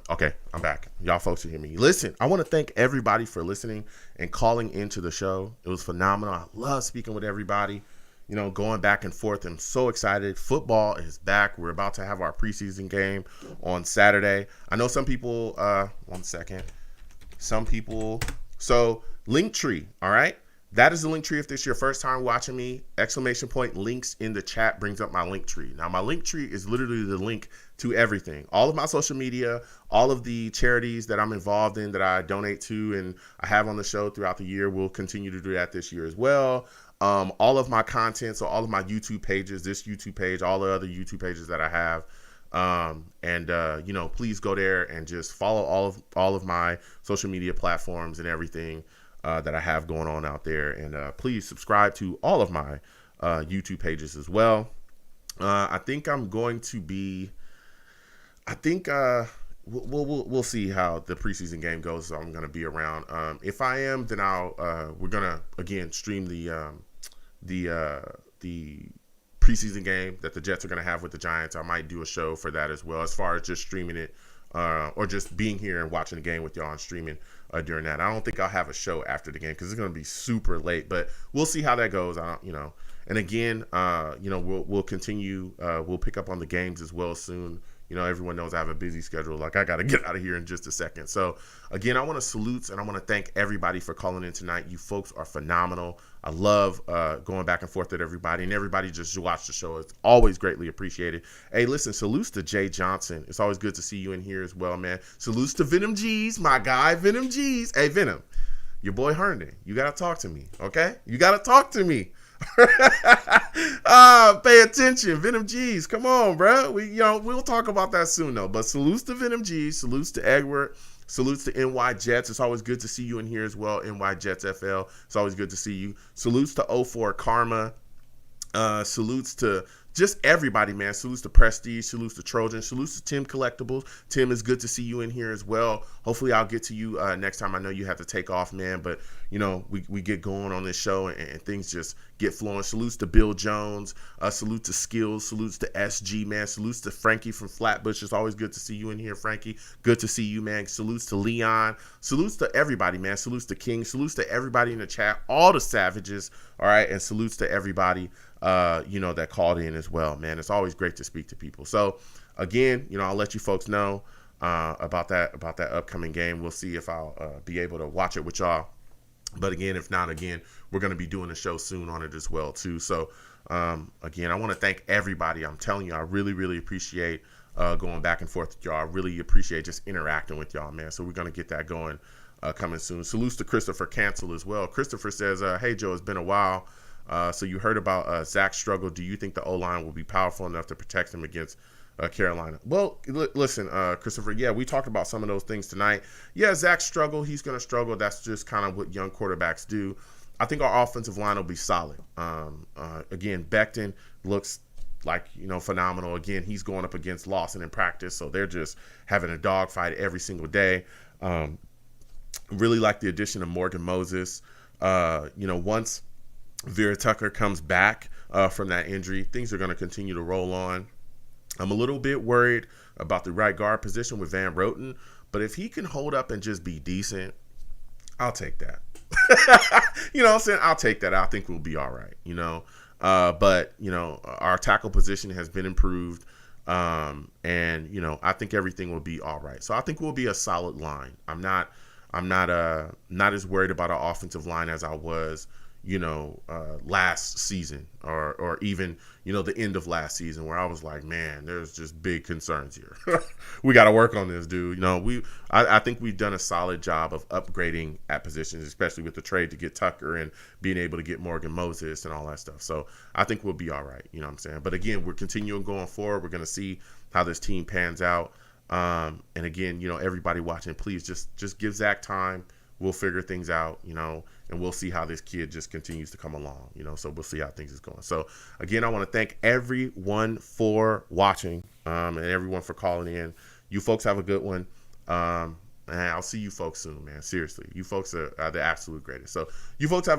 Okay, I'm back. Y'all folks can hear me. Listen, I want to thank everybody for listening and calling into the show. It was phenomenal. I love speaking with everybody, going back and forth. I'm so excited. Football is back. We're about to have our preseason game on Saturday. I know some people, one second. Some people, so Linktree, all right? That is the Linktree. If this is your first time watching me, ! Links in the chat brings up my Linktree. Now, my Linktree is literally the link to everything. All of my social media, all of the charities that I'm involved in that I donate to and I have on the show throughout the year. We'll continue to do that this year as well. All of my content, so all of my YouTube pages, this YouTube page, all the other YouTube pages that I have. Please go there and just follow all of my social media platforms and everything that I have going on out there. And please subscribe to all of my YouTube pages as well. I think I'm going to be, we'll see how the preseason game goes. So I'm going to be around. If I am, then we're going to, again, stream the preseason game that the Jets are going to have with the Giants. I might do a show for that as well, as far as just streaming it or just being here and watching the game with y'all and streaming during that. I don't think I'll have a show after the game because it's going to be super late, but we'll see how that goes. And again, we'll continue. We'll pick up on the games as well soon. everyone knows I have a busy schedule. Like, I got to get out of here in just a second. So, again, I want to salute and I want to thank everybody for calling in tonight. You folks are phenomenal. I love going back and forth with everybody, and everybody just watch the show. It's always greatly appreciated. Hey, listen, salutes to Jay Johnson. It's always good to see you in here as well, man. Salutes to Venom G's, my guy, Venom G's. Hey, Venom, your boy Herndon, you got to talk to me, okay? You got to talk to me. Pay attention, Venom G's. Come on, bro. We'll talk about that soon, though. But salutes to Venom G's, salutes to Edward, salutes to NY Jets. It's always good to see you in here as well. NY Jets FL. It's always good to see you. Salutes to 04 Karma. Salutes to just everybody, man. Salutes to Prestige, salutes to Trojan, salutes to Tim Collectibles. Tim, is good to see you in here as well. Hopefully I'll get to you next time. I know you have to take off, man, but we get going on this show and things just get flowing. Salutes to Bill Jones, salute to Skills, salutes to SG, man. Salutes to Frankie from Flatbush. It's always good to see you in here, Frankie. Good to see you, man. Salutes to Leon. Salutes to everybody, man. Salutes to King. Salutes to everybody in the chat, all the savages, all right, and salutes to everybody that called in as well, man. It's always great to speak to people. So again, I'll let you folks know about that upcoming game. We'll see if I'll be able to watch it with y'all. But again, if not, we're going to be doing a show soon on it as well too. So again, I want to thank everybody. I'm telling you, I really, really appreciate going back and forth with y'all. I really appreciate just interacting with y'all, man. So we're going to get that going coming soon. Salutes to Christopher Cancel as well. Christopher says, hey Joe, it's been a while. So you heard about Zach's struggle. Do you think the O-line will be powerful enough to protect him against Carolina? Well, listen, Christopher, yeah, we talked about some of those things tonight. Yeah, Zach's struggle. He's going to struggle. That's just kind of what young quarterbacks do. I think our offensive line will be solid. Again, Becton looks like, phenomenal. Again, he's going up against Lawson in practice, so they're just having a dogfight every single day. Really like the addition of Morgan Moses. Once Vera Tucker comes back from that injury, things are going to continue to roll on. I'm a little bit worried about the right guard position with Van Roten, but if he can hold up and just be decent, I'll take that. You know what I'm saying? I'll take that. I think we'll be all right, But, our tackle position has been improved, and, I think everything will be all right. So I think we'll be a solid line. I'm not as worried about our offensive line as I was last season or even, the end of last season, where I was like, man, there's just big concerns here. We got to work on this, dude. I think we've done a solid job of upgrading at positions, especially with the trade to get Tucker and being able to get Morgan Moses and all that stuff. So I think we'll be all right. You know what I'm saying? But again, we're continuing going forward. We're going to see how this team pans out. And again, everybody watching, please just give Zach time. We'll figure things out, and we'll see how this kid just continues to come along, so we'll see how things is going. So again, I want to thank everyone for watching, and everyone for calling in. You folks have a good one. And I'll see you folks soon, man. Seriously, you folks are the absolute greatest. So you folks have